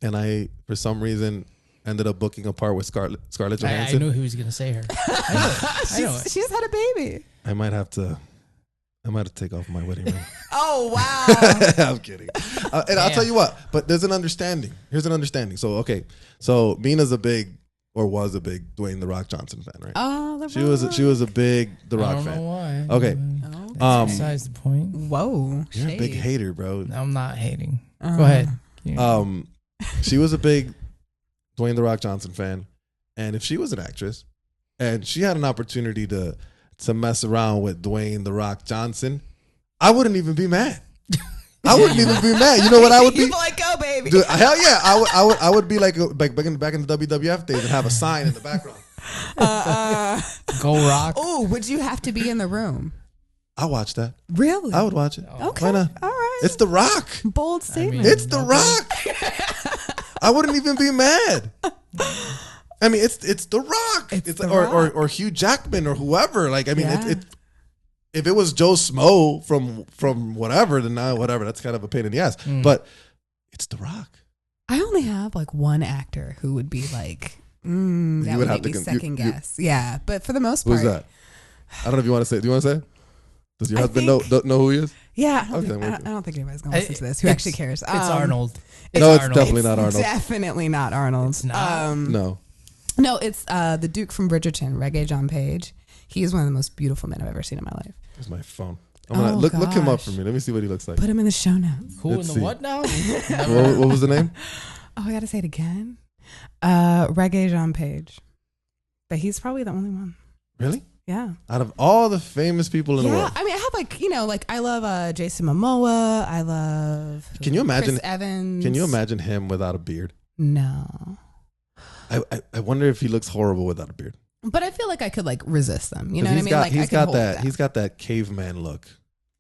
And I, for some reason, ended up booking a part with Scarlett Johansson. I knew he was going to say her. I know it. She's had a baby. I might have to take off my wedding ring. Oh, wow. I'm kidding. And I'll tell you what, but there's an understanding. Here's an understanding. So, okay. So Mina's was a big Dwayne "The Rock" Johnson fan, right? Oh, she was a big The Rock fan. I don't know why. Okay. That's besides the point. Whoa. You're a big hater, bro. I'm not hating. Go ahead. She was a big Dwayne "The Rock" Johnson fan, and if she was an actress and she had an opportunity to mess around with Dwayne "The Rock" Johnson, I wouldn't even be mad. I wouldn't even be mad. You know what I would be? You'd be like, go, baby. Dude, hell yeah. I would be like back in the WWF days and have a sign in the background. Go Rock. Oh, would you have to be in the room? I watch that. Really? I would watch it. Okay. Why not? All right. It's The Rock. Bold statement. It's The Rock. I wouldn't even be mad. I mean, it's The Rock. It's The Rock. Or Hugh Jackman or whoever. Like, I mean, if it was Joe Smo from whatever, then whatever. That's kind of a pain in the ass. But it's The Rock. I only have like one actor who would be like, that would make me second guess. Yeah, but for the most part, who's that? I don't know if you want to say it. Do you want to say it? Does your husband know who he is? Yeah, I don't think anybody's gonna listen to this. Who actually cares? It's Arnold. It's definitely not Arnold. Definitely not Arnold. It's not. No, it's the Duke from Bridgerton, Reggae John Page. He is one of the most beautiful men I've ever seen in my life. Here's my phone. I'm gonna look him up for me. Let me see what he looks like. Put him in the show notes. Who in the what now? What was the name? Oh, I gotta say it again. Reggae John Page. But he's probably the only one. Really? Yeah. Out of all the famous people in the world. I mean, I have I love Jason Momoa. I love Can you imagine Chris Evans. Can you imagine him without a beard? No. I wonder if he looks horrible without a beard. But I feel like I could resist them. You know what I mean? He's got that caveman look.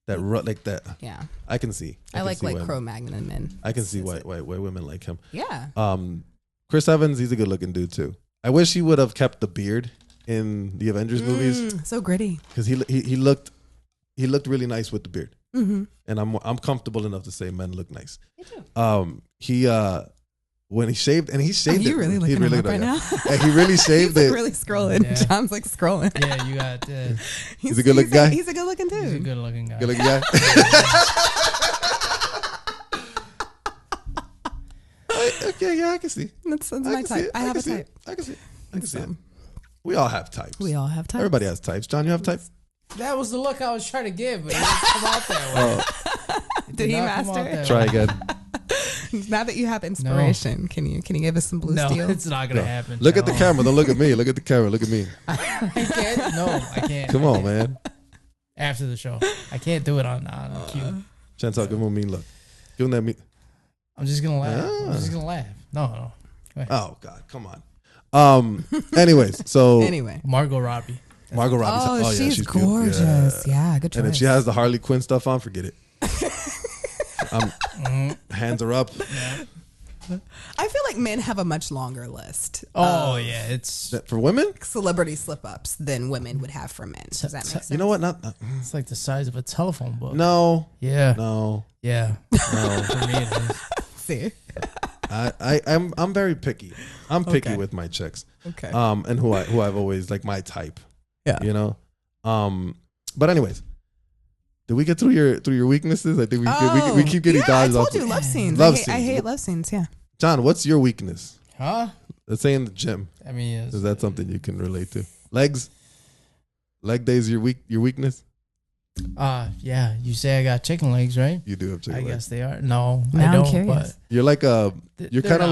Like that. Yeah. I can see. I like Cro-Magnon men. I can see why women like him. Yeah. Chris Evans, he's a good looking dude too. I wish he would have kept the beard in the Avengers movies. So gritty. Because he looked really nice with the beard. Mm-hmm. And I'm comfortable enough to say men look nice. Me too. He when he shaved, and he shaved it. Are you really looking him up right now? And he really shaved it. He's really scrolling. Yeah. John's scrolling. Yeah, you got. He's a good looking guy. He's a good looking dude. He's a good looking guy. Good looking guy. Okay, yeah, I can see. That's my type. I have a type. I can see it. We all have types. Everybody has types. John, you have type? That was the look I was trying to give, but it didn't come out that way. Did he master it? Try again. Now that you have inspiration, can you give us some blue steel? No, it's not going to happen. Look at the camera. Don't look at me. Look at the camera. Look at me. I can't. No, I can't. Come on, man. After the show. I can't do it on cue. Chantal, give him a mean look. Give him that mean. I'm just going to laugh. No. Oh, God. Come on. Anyways, so. Margot Robbie. Oh, she's gorgeous. Yeah, good choice. And if she has the Harley Quinn stuff on, forget it. Hands are up. Yeah. I feel like men have a much longer list. Yeah, it's for women celebrity slip-ups than women would have for men. Does that make sense? You know what? Not it's like the size of a telephone book. No. Yeah. No. Yeah. No. For me, it is. See, I'm very picky. I'm picky with my chicks. Okay. And who I've always my type. Yeah. You know. But anyways. Did we get through your weaknesses? I think we keep getting dodged off. I told you love scenes. I hate love scenes. Yeah. John, what's your weakness? Huh? Let's say in the gym. I mean, is that something you can relate to? Legs. Leg days your weakness. Yeah. You say I got chicken legs, right? You do have chicken legs. I guess they are. No, now I don't. I'm curious. But you're kind of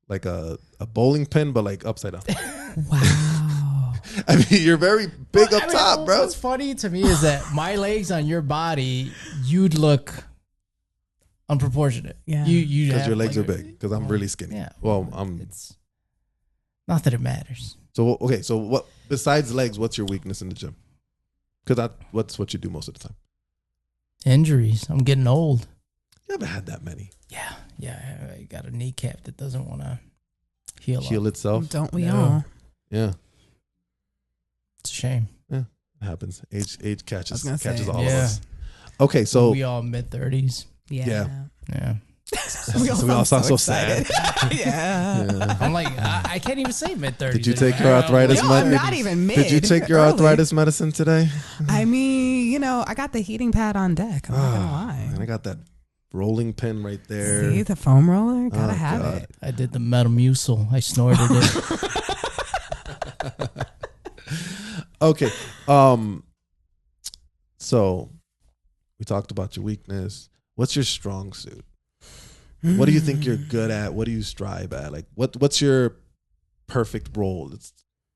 like a bowling pin, but upside down. Wow. I mean, you're very big up top, bro. What's funny to me is that my legs on your body, you'd look unproportionate. Yeah. You Because have, your legs like, are big. Because I'm really skinny. Yeah. Well, It's not that it matters. So okay. So what besides legs? What's your weakness in the gym? Because what's what you do most of the time? Injuries. I'm getting old. You haven't had that many. Yeah. I got a kneecap that doesn't want to heal up. Itself. Don't we No. all? Yeah. It's a shame. Yeah. It happens. Age catches I was gonna say. all of Yeah. us. Okay. So we all mid-30s. Yeah. Yeah. We all sound so excited. yeah. I'm like, I can't even say mid-30s. Did you take anymore. your arthritis No, medicine? not even mid. Did you take your early. arthritis medicine today? I mean, I got the heating pad on deck. I'm not gonna lie. And I got that rolling pin right there. See the foam roller? Gotta Oh, have God. it. I did the Metamucil. I snorted it. Okay. So we talked about your weakness. What's your strong suit? What do you think you're good at? What do you strive at? Like what's your perfect role? Let's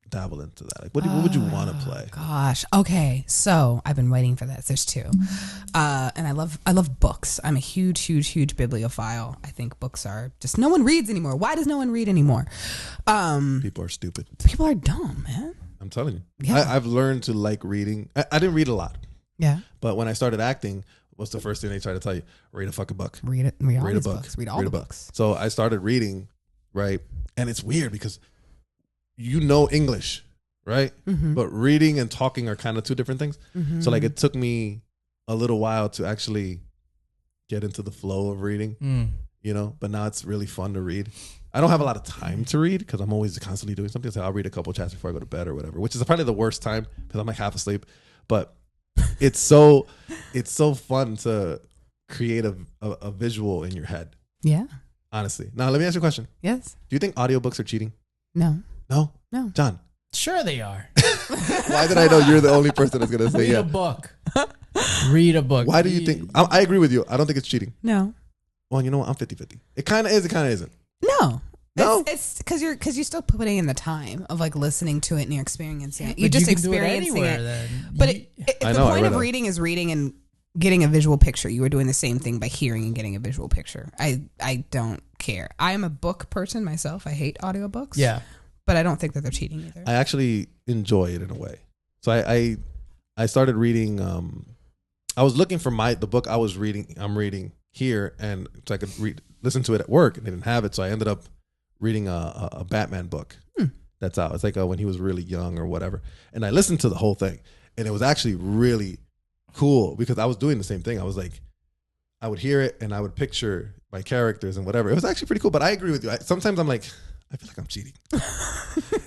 dabble into that. Like what would you want to play? Gosh. Okay. So I've been waiting for this. There's two. And I love books. I'm a huge bibliophile. I think books are just no one reads anymore. Why does no one read anymore? People are stupid. People are dumb, man. I'm telling you. Yeah. I've learned to like reading. I didn't read a lot, Yeah. but when I started acting, what's the first thing they try to tell you? Read a fucking book. Read it. Read all Read a these book. books. Read all Read the a book. books. So I started reading, right? And it's weird because you know English, right? Mm-hmm. But reading and talking are kind of two different things. Mm-hmm. So like it took me a little while to actually get into the flow of reading, but now it's really fun to read. I don't have a lot of time to read because I'm always constantly doing something. So I'll read a couple chapters before I go to bed or whatever, which is probably the worst time because I'm like half asleep. But it's so fun to create a visual in your head. Yeah. Honestly. Now let me ask you a question. Yes. Do you think audiobooks are cheating? No. No? No. John, Sure they are. why did I know you're the only person that's going to say Read yeah? a book. Read a book. Why do you think? I agree with you. I don't think it's cheating. No. Well, you know what? I'm 50-50. It kind of is. It kind of isn't. No. No? It's because you're still putting in the time of like listening to it and you're experiencing it. But you're just you can do it experiencing anywhere, it. then. But You- I the know, I point read of that. reading is reading and getting a visual picture. You are doing the same thing by hearing and getting a visual picture. I don't care. I am a book person myself. I hate audiobooks. yeah. But I don't think that they're cheating either. I actually enjoy it in a way. So I started reading. I was looking for the book I'm reading here, and so I could listen to it at work, and they didn't have it. So I ended up reading a Batman book that's out. It's like when he was really young or whatever. And I listened to the whole thing, and it was actually really cool because I was doing the same thing. I was like, I would hear it and I would picture my characters and whatever. It was actually pretty cool. But I agree with you. Sometimes I'm like, I feel like I'm cheating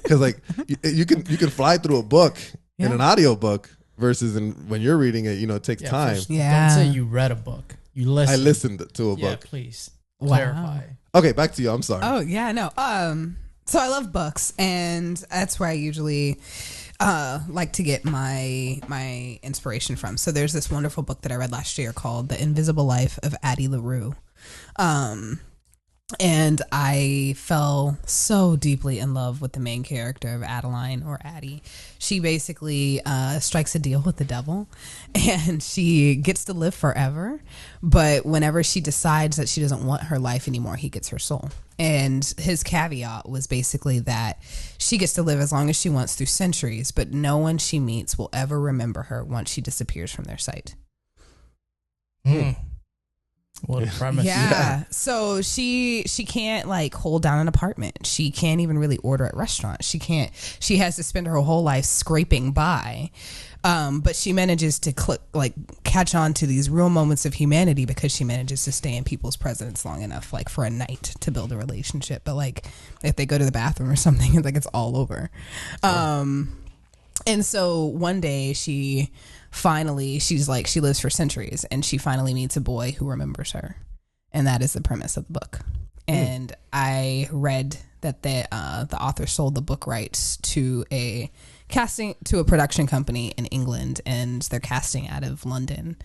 because like you can fly through a book in an audio book versus when you're reading it, it takes time. First, Yeah. Don't say you read a book. You listen. I listened to a Yeah, book. please. Wow. Clarify. Okay, back to you. I'm sorry. Oh yeah, no. So I love books, and that's where I usually like to get my inspiration from. So there's this wonderful book that I read last year called The Invisible Life of Addie LaRue. And I fell so deeply in love with the main character of Adeline, or Addie. She basically strikes a deal with the devil, and she gets to live forever. But whenever she decides that she doesn't want her life anymore, he gets her soul. And his caveat was basically that she gets to live as long as she wants through centuries, but no one she meets will ever remember her once she disappears from their sight. What a premise. Yeah. So she can't like hold down an apartment. She can't even really order at restaurants. She has to spend her whole life scraping by. But she manages to catch on to these real moments of humanity because she manages to stay in people's presence long enough, like for a night to build a relationship. But like if they go to the bathroom or something, it's like it's all over. And so one day she lives for centuries, and she finally meets a boy who remembers her. And that is the premise of the book. And I read that the author sold the book rights to a casting to a production company in England, and they're casting out of London.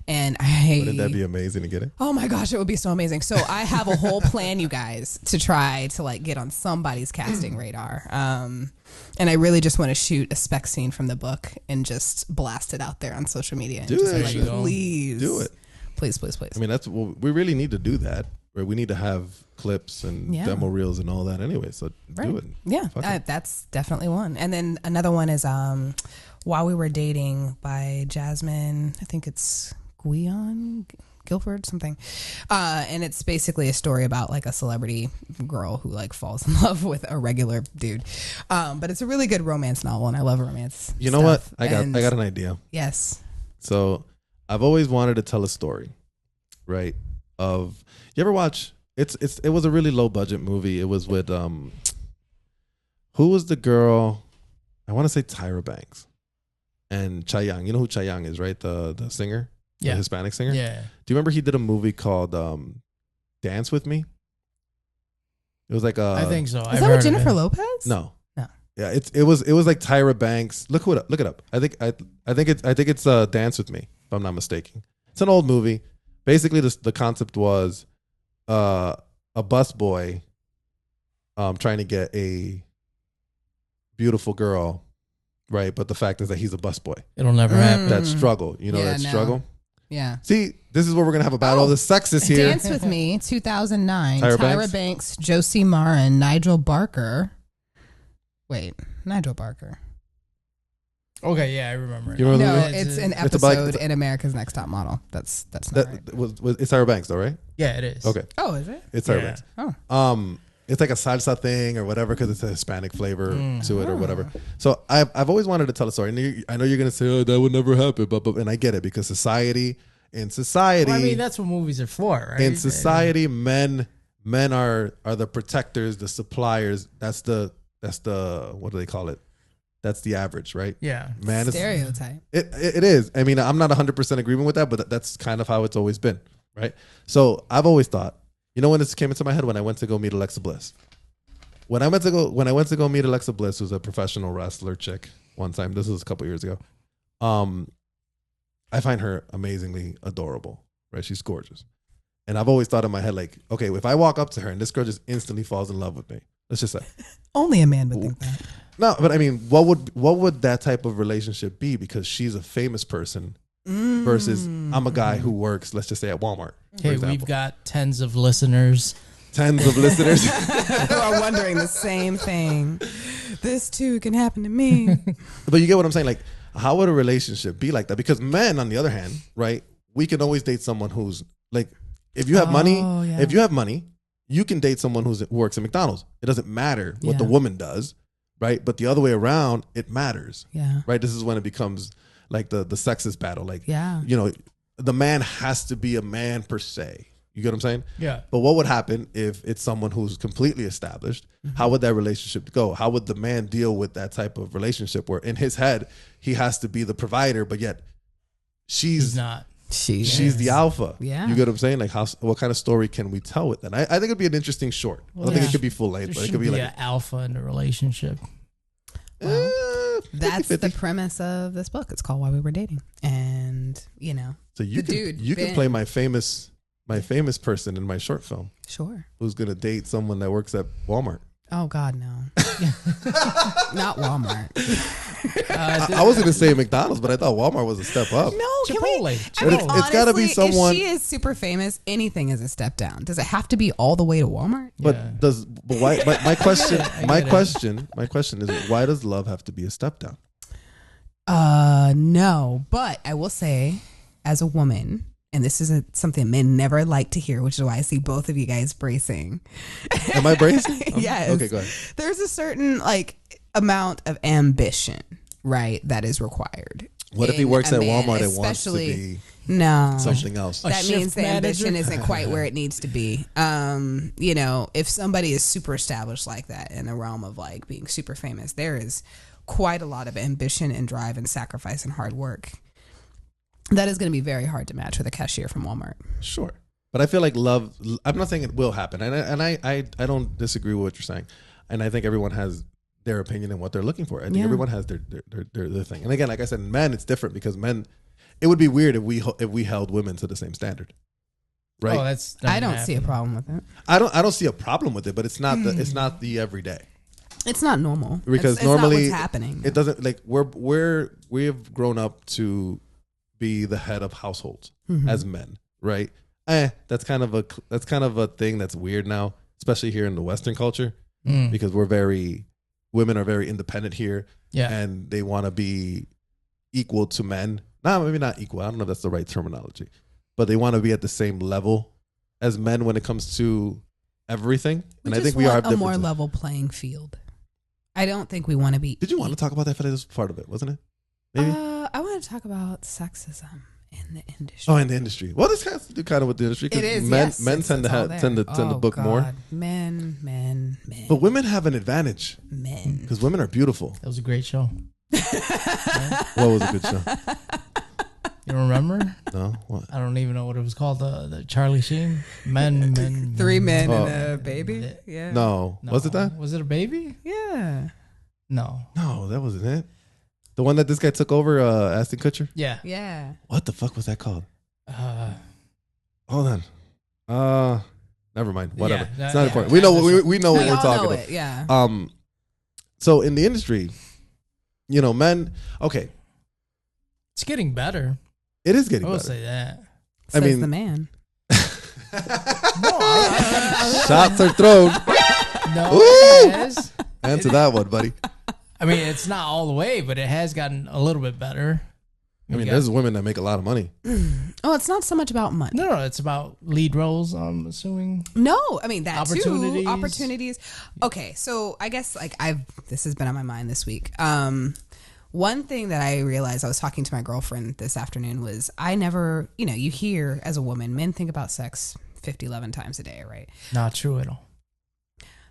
And wouldn't that be amazing to get it? Oh my gosh, it would be so amazing. So I have a whole plan, you guys, to try to like get on somebody's casting radar. And I really just want to shoot a spec scene from the book and just blast it out there on social media. And please do it. Please. I mean, we really need to do that. Right? We need to have clips and demo reels and all that anyway. So do it. Yeah, that's definitely one. And then another one is While We Were Dating by Jasmine. I think it's Guilford, something. And it's basically a story about like a celebrity girl who like falls in love with a regular dude. But it's a really good romance novel, and I love romance. You know what? I got an idea. Yes. So I've always wanted to tell a story, right? Of you ever watch? It was a really low budget movie. It was with who was the girl? I want to say Tyra Banks and Chayanne. You know who Chayanne is, right? The singer. The Hispanic singer. Yeah. Do you remember he did a movie called Dance with Me? It was like I think so. Is that with Jennifer Lopez? No. Yeah, it was like Tyra Banks. Look it up. I think it's Dance with Me, if I'm not mistaken. It's an old movie. Basically, the concept was a busboy trying to get a beautiful girl, right? But the fact is that he's a busboy. It'll never happen. That struggle, struggle. Yeah. See, this is where we're gonna have a battle of the sexes here. Dance with Me, 2009. Tyra Banks, Josie Marin, Nigel Barker. Wait, Nigel Barker. Okay, yeah, I remember it. You remember no, it's an episode in America's Next Top Model. That's not right. It's Tyra Banks though, right? Yeah, it is. Okay. Oh, is it? It's Tyra Banks. Oh. It's like a salsa thing or whatever because it's a Hispanic flavor to it or whatever. So I've always wanted to tell a story. And I know you're gonna say, "Oh, that would never happen," but and I get it because society. Well, I mean, that's what movies are for, right? In society, men are the protectors, the suppliers. That's the what do they call it? That's the average, right? Yeah. Man, stereotype. It is. I mean, I'm not 100% agreement with that, but that's kind of how it's always been, right? So I've always thought, when this came into my head when I went to go meet Alexa Bliss. When I went to go meet Alexa Bliss, who's a professional wrestler chick, one time. This was a couple years ago. I find her amazingly adorable, right? She's gorgeous. And I've always thought in my head, like, okay, if I walk up to her and this girl just instantly falls in love with me, let's just say. Only a man would think that. No, but I mean, what would that type of relationship be? Because she's a famous person versus I'm a guy who works, let's just say at Walmart. Okay, we've got tens of listeners. Who are wondering the same thing. This too can happen to me. But you get what I'm saying? Like, how would a relationship be like that? Because men, on the other hand, right, we can always date someone who's like, if you have money, you can date someone who works at McDonald's. It doesn't matter what the woman does, right? But the other way around, it matters. Yeah. Right? This is when it becomes like the sexist battle. Like, yeah. The man has to be a man per se. You get what I'm saying? Yeah. But what would happen if it's someone who's completely established? Mm-hmm. How would that relationship go? How would the man deal with that type of relationship where in his head, he has to be the provider, but yet she's not. She's the alpha. Yeah. You get what I'm saying? Like, what kind of story can we tell with that? I think it'd be an interesting short. I don't think it could be full length, but it could be like an alpha in a relationship. Well, that's the premise of this book. It's called Why We Were Dating. And, so you can play my famous person in my short film. Sure. Who's going to date someone that works at Walmart. Oh, God, no. Not Walmart. I was going to say McDonald's, but I thought Walmart was a step up. No, Chipotle. It's got to be someone. If she is super famous, anything is a step down. Does it have to be all the way to Walmart? But why? My question is, why does love have to be a step down? No, but I will say, as a woman, and this is something men never like to hear, which is why I see both of you guys bracing. Am I bracing? Yes. Okay, go ahead. There's a certain amount of ambition, right, that is required. What if he works at Walmart and wants to be something else? That means the ambition isn't quite where it needs to be. If somebody is super established like that in the realm of like being super famous, there is quite a lot of ambition and drive and sacrifice and hard work. That is going to be very hard to match with a cashier from Walmart. Sure. But I feel like love, I'm not saying it will happen. And I don't disagree with what you're saying. And I think everyone has their opinion and what they're looking for. I think Yeah. everyone has their thing. And again, like I said, men, it's different because men, it would be weird if we held women to the same standard, right? Oh, that's I don't see a problem with it. I don't see a problem with it, but it's not the everyday. It's not normal Because it's normally not what's happening. It doesn't like we've grown up to be the head of households as men, right? That's kind of a thing that's weird now, especially here in the Western culture, because women are very independent here, and they want to be equal to men. No, maybe not equal. I don't know if that's the right terminology, but they want to be at the same level as men when it comes to everything. And I think we are a more level playing field. I don't think we want to be. Did you want to talk about that? This was part of it, wasn't it? Maybe. I want to talk about sexism in the industry. Oh, in the industry. Well, this has to do kind of with the industry. It is. Men Yes, tend to book more. Men. But women have an advantage. Men. Because women are beautiful. That was a great show. What was a good show? You don't remember? No. What? I don't even know what it was called. The Charlie Sheen. Men. Three men Oh. and a baby. Yeah. No. Was it that? Was it a baby? Yeah. No. No, that wasn't it. The one that this guy took over, Aston Kutcher? Yeah. Yeah. What the fuck was that called? Uh, Hold on. Never mind. Whatever. Yeah, It's not yeah. important. We know we know what We we're all talking know about. it. Yeah. So in the industry, men. Okay, it's getting better. it is getting I will better. say that. Says mean- the man. Shots are thrown. No, Ooh. it has. Answer that one, buddy. I mean, it's not all the way, but it has gotten a little bit better. I mean, there's women that make a lot of money. Oh, it's not so much about money. No, it's about lead roles, I'm assuming. No, I mean that Opportunities. too. Opportunities. Okay, so I guess this has been on my mind this week. One thing that I realized, I was talking to my girlfriend this afternoon, was I never, you hear as a woman, men think about sex 11 times a day, right? Not true at all.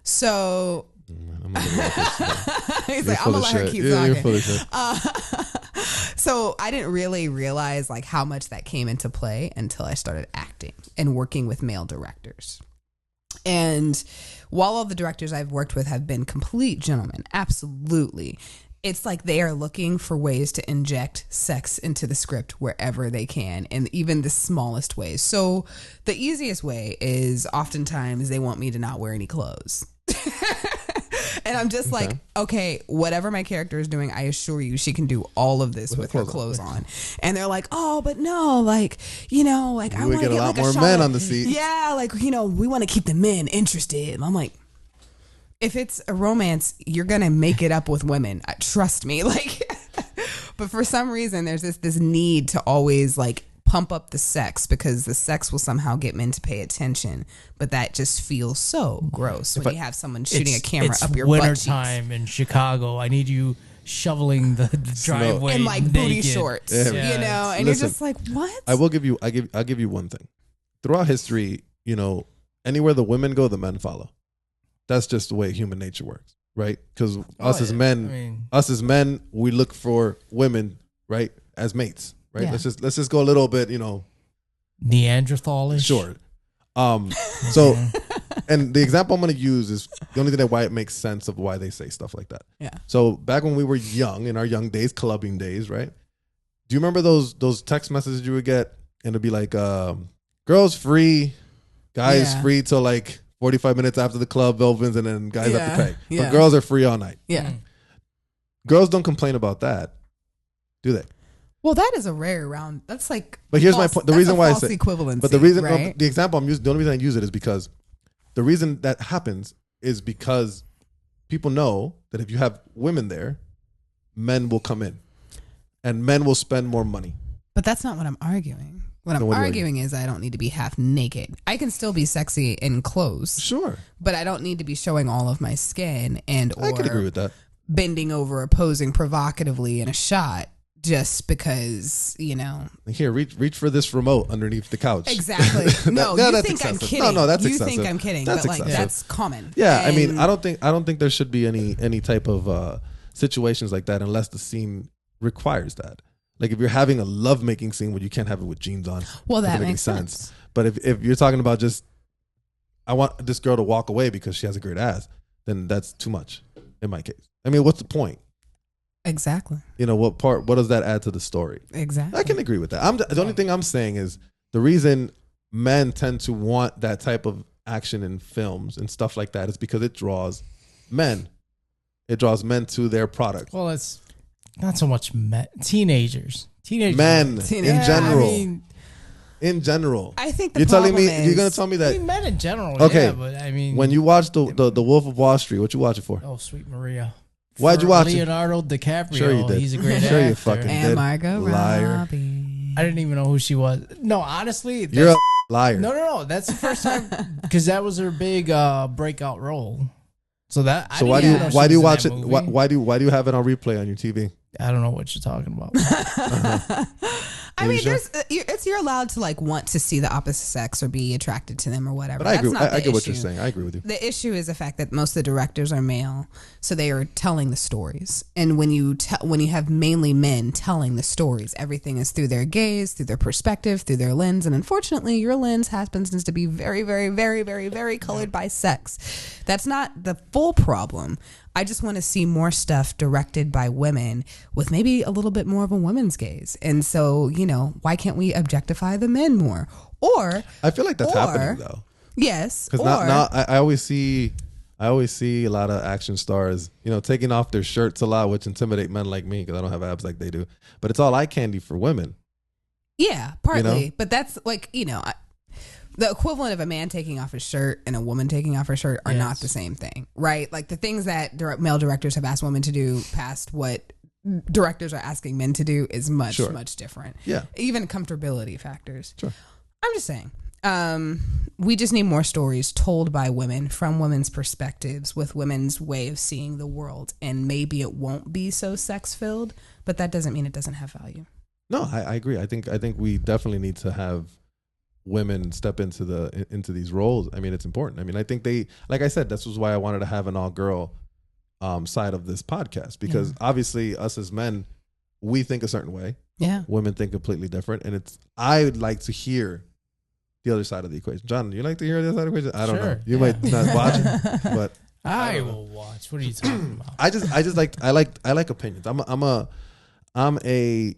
So I'm gonna get off this. he's You're like, I'm full gonna of let her shit. keep Yeah, you're talking. full of shit. So I didn't really realize like how much that came into play until I started acting and working with male directors. And while all the directors I've worked with have been complete gentlemen, absolutely, it's like they are looking for ways to inject sex into the script wherever they can, and even the smallest ways. So the easiest way is oftentimes they want me to not wear any clothes. And I'm just like, okay, whatever my character is doing, I assure you she can do all of this with her clothes on. And they're like, oh, but no, like, I want to get a lot more men on the seat. Yeah, like, we want to keep the men interested. And I'm like, if it's a romance, you're going to make it up with women. Trust me. Like, but for some reason, there's this need to always like pump up the sex because the sex will somehow get men to pay attention. But that just feels so gross when you have someone shooting a camera up your butt cheeks. It's wintertime in Chicago. I need you shoveling the driveway in like naked. booty shorts, Yeah. and Listen, you're just like, what? I'll give you one thing. Throughout history, anywhere the women go, the men follow. That's just the way human nature works, right? Because us as men, we look for women, right, as mates, right? Yeah. Let's just go a little bit, Neanderthalish. Sure. So, and the example I'm going to use is the only thing that why it makes sense of why they say stuff like that. Yeah. So back when we were young, in our young days, clubbing days, right? Do you remember those text messages you would get, and it'd be like, girls free, guys free till like 45 minutes after the club opens, and then guys have to pay. Yeah. But girls are free all night. Yeah. Girls don't complain about that, do they? Well, that is a rare round. That's like. But here's my point. The reason why I say equivalency. But the reason, right? the example I'm using, the only reason I use it is because the reason that happens is because people know that if you have women there, men will come in, and men will spend more money. But that's not what I'm arguing. What I'm arguing is I don't need to be half naked. I can still be sexy in clothes. Sure. But I don't need to be showing all of my skin I can agree with that. Bending over or posing provocatively in a shot just because, Here, reach for this remote underneath the couch. Exactly. No, you that's think excessive. I'm kidding. No, that's you excessive. think I'm kidding, That's but like excessive. that's common. Yeah, I mean, And- I don't think there should be any type of situations like that unless the scene requires that. Like if you're having a lovemaking scene where you can't have it with jeans on. Well, that doesn't make any makes sense. But if you're talking about just, I want this girl to walk away because she has a great ass, then that's too much in my case. I mean, what's the point? Exactly. You know, what does that add to the story? Exactly. I can agree with that. The only thing I'm saying is the reason men tend to want that type of action in films and stuff like that is because it draws men. It draws men to their product. Well, it's not so much teenagers. Men in general. In general, I think you're telling me you're gonna tell me that men in general. Okay, yeah, but I mean, when you watch the Wolf of Wall Street, what you watch it for? Oh, Sweet Maria. Why'd you watch Leonardo DiCaprio. Sure you did. He's a great Sure actor. you fucking And did. Margot Liar. Robbie. I didn't even know who she was. No, honestly, You're a liar. No. That's the first time because that was her big breakout role. So that. So why do you watch it? Why do you have it on replay on your TV? I don't know what you're talking about. I mean, Asia? you're allowed to like want to see the opposite sex or be attracted to them or whatever. But I agree. That's not I the get what you're issue. saying. I agree with you. The issue is the fact that most of the directors are male, so they are telling the stories. And when you have mainly men telling the stories, everything is through their gaze, through their perspective, through their lens. And unfortunately, your lens happens to be very, very, very, very, very colored by sex. That's not the full problem. I just want to see more stuff directed by women with maybe a little bit more of a woman's gaze. And so, why can't we objectify the men more? Or I feel like that's happening though. Yes. Because now I always see a lot of action stars, taking off their shirts a lot, which intimidate men like me because I don't have abs like they do. But it's all eye candy for women. Yeah, partly. But that's like, the equivalent of a man taking off his shirt and a woman taking off her shirt are not the same thing, right? Like the things that male directors have asked women to do past what directors are asking men to do is much, much different. Yeah. Even comfortability factors. Sure. I'm just saying. We just need more stories told by women from women's perspectives with women's way of seeing the world. And maybe it won't be so sex-filled, but that doesn't mean it doesn't have value. No, I agree. I think we definitely need to have women step into these roles. I mean, it's important. I mean, I think like I said, this was why I wanted to have an all-girl side of this podcast, because obviously us as men, we think a certain way. Yeah. Women think completely different. And I would like to hear the other side of the equation. John, you like to hear the other side of the equation? I don't know. You might not watch it, but I will watch. What are you talking about? I like opinions. I'm a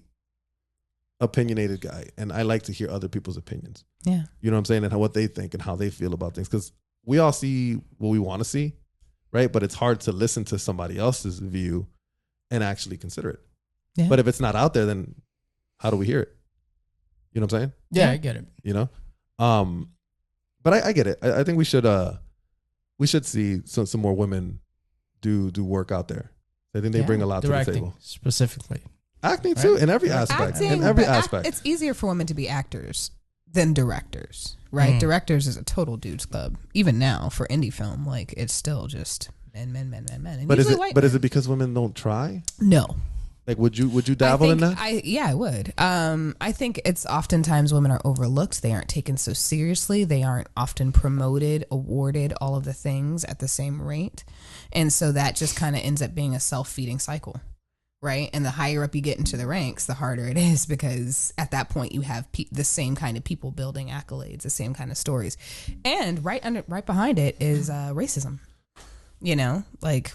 opinionated guy, and I like to hear other people's opinions. Yeah. You know what I'm saying? And what they think and how they feel about things. Because we all see what we want to see, right? But it's hard to listen to somebody else's view and actually consider it. Yeah. But if it's not out there, then how do we hear it? You know what I'm saying? Yeah, I get it. But I get it. I think we should see some more women do work out there. I think they bring a lot to the table. Specifically. Acting too, in every aspect. It's easier for women to be actors than directors, right? Directors is a total dudes club. Even now for indie film, like it's still just men. And but is it because women don't try? No. Like, would you dabble in that? I would. I think it's oftentimes women are overlooked. They aren't taken so seriously. They aren't often promoted, awarded, all of the things at the same rate. And so that just kind of ends up being a self-feeding cycle, right? And the higher up you get into the ranks, the harder it is, because at that point you have the same kind of people building accolades, the same kind of stories. And right behind it is racism. Like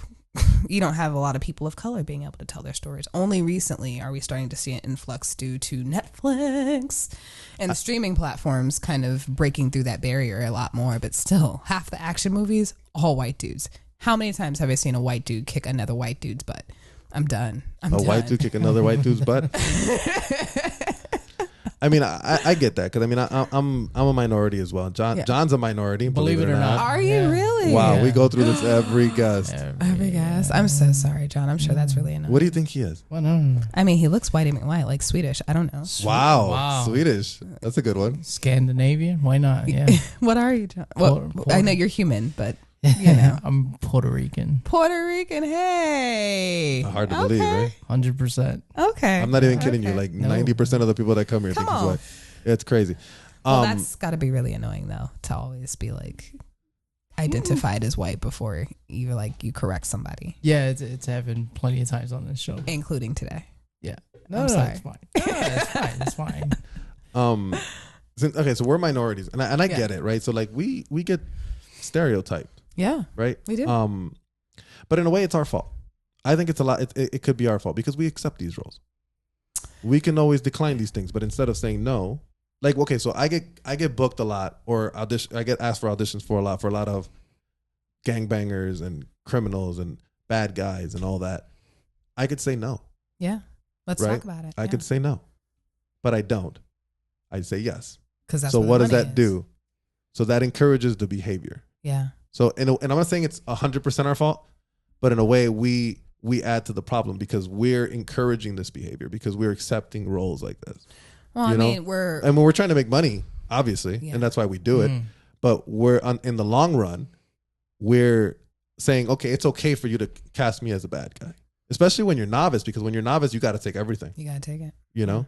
you don't have a lot of people of color being able to tell their stories. Only recently are we starting to see an influx due to Netflix and streaming platforms kind of breaking through that barrier a lot more. But still, half the action movies, all white dudes. How many times have I seen a white dude kick another white dude's butt? I'm done. White dude kick another white dude's butt? I mean, I get that, because I mean, I'm a minority as well. John's a minority. Believe it or not. Are you really? Wow, we go through this every guest. Every guest. I'm so sorry, John. I'm sure that's really annoying. What do you think he is? Well, no. I mean, he looks whitey McWhite, like Swedish. I don't know. Wow. Swedish. That's a good one. Scandinavian? Why not? Yeah. What are you, John? Well, I know you're human, but I'm Puerto Rican. Puerto Rican, hey. Hard to believe, right? 100%. Okay. I'm not even kidding you. Like 90% of the people that come here think he's white. It's crazy. Well, that's got to be really annoying, though, to always be like identified as white before you correct somebody. Yeah, it's happened plenty of times on this show, including today. Yeah. I'm sorry. It's fine. It's fine. Okay, so we're minorities, and I get it, right? So like we get stereotyped. Yeah, right. We do. But in a way, it's our fault. I think it's a lot. It could be our fault because we accept these roles. We can always decline these things, but instead of saying no, like, okay, so I get booked a lot, or I get asked for auditions for a lot of gangbangers and criminals and bad guys and all that. I could say no. Yeah. Let's talk about it. I could say no, but I don't. I say yes. Because so what does that do? So that encourages the behavior. Yeah. So and I'm not saying it's 100% our fault, but in a way we add to the problem because we're encouraging this behavior because we're accepting roles like this. Well, I mean, we're trying to make money, obviously, and that's why we do it. But in the long run, we're saying, okay, it's okay for you to cast me as a bad guy, especially when you're novice, because when you're novice, you got to take everything. You got to take it. You know?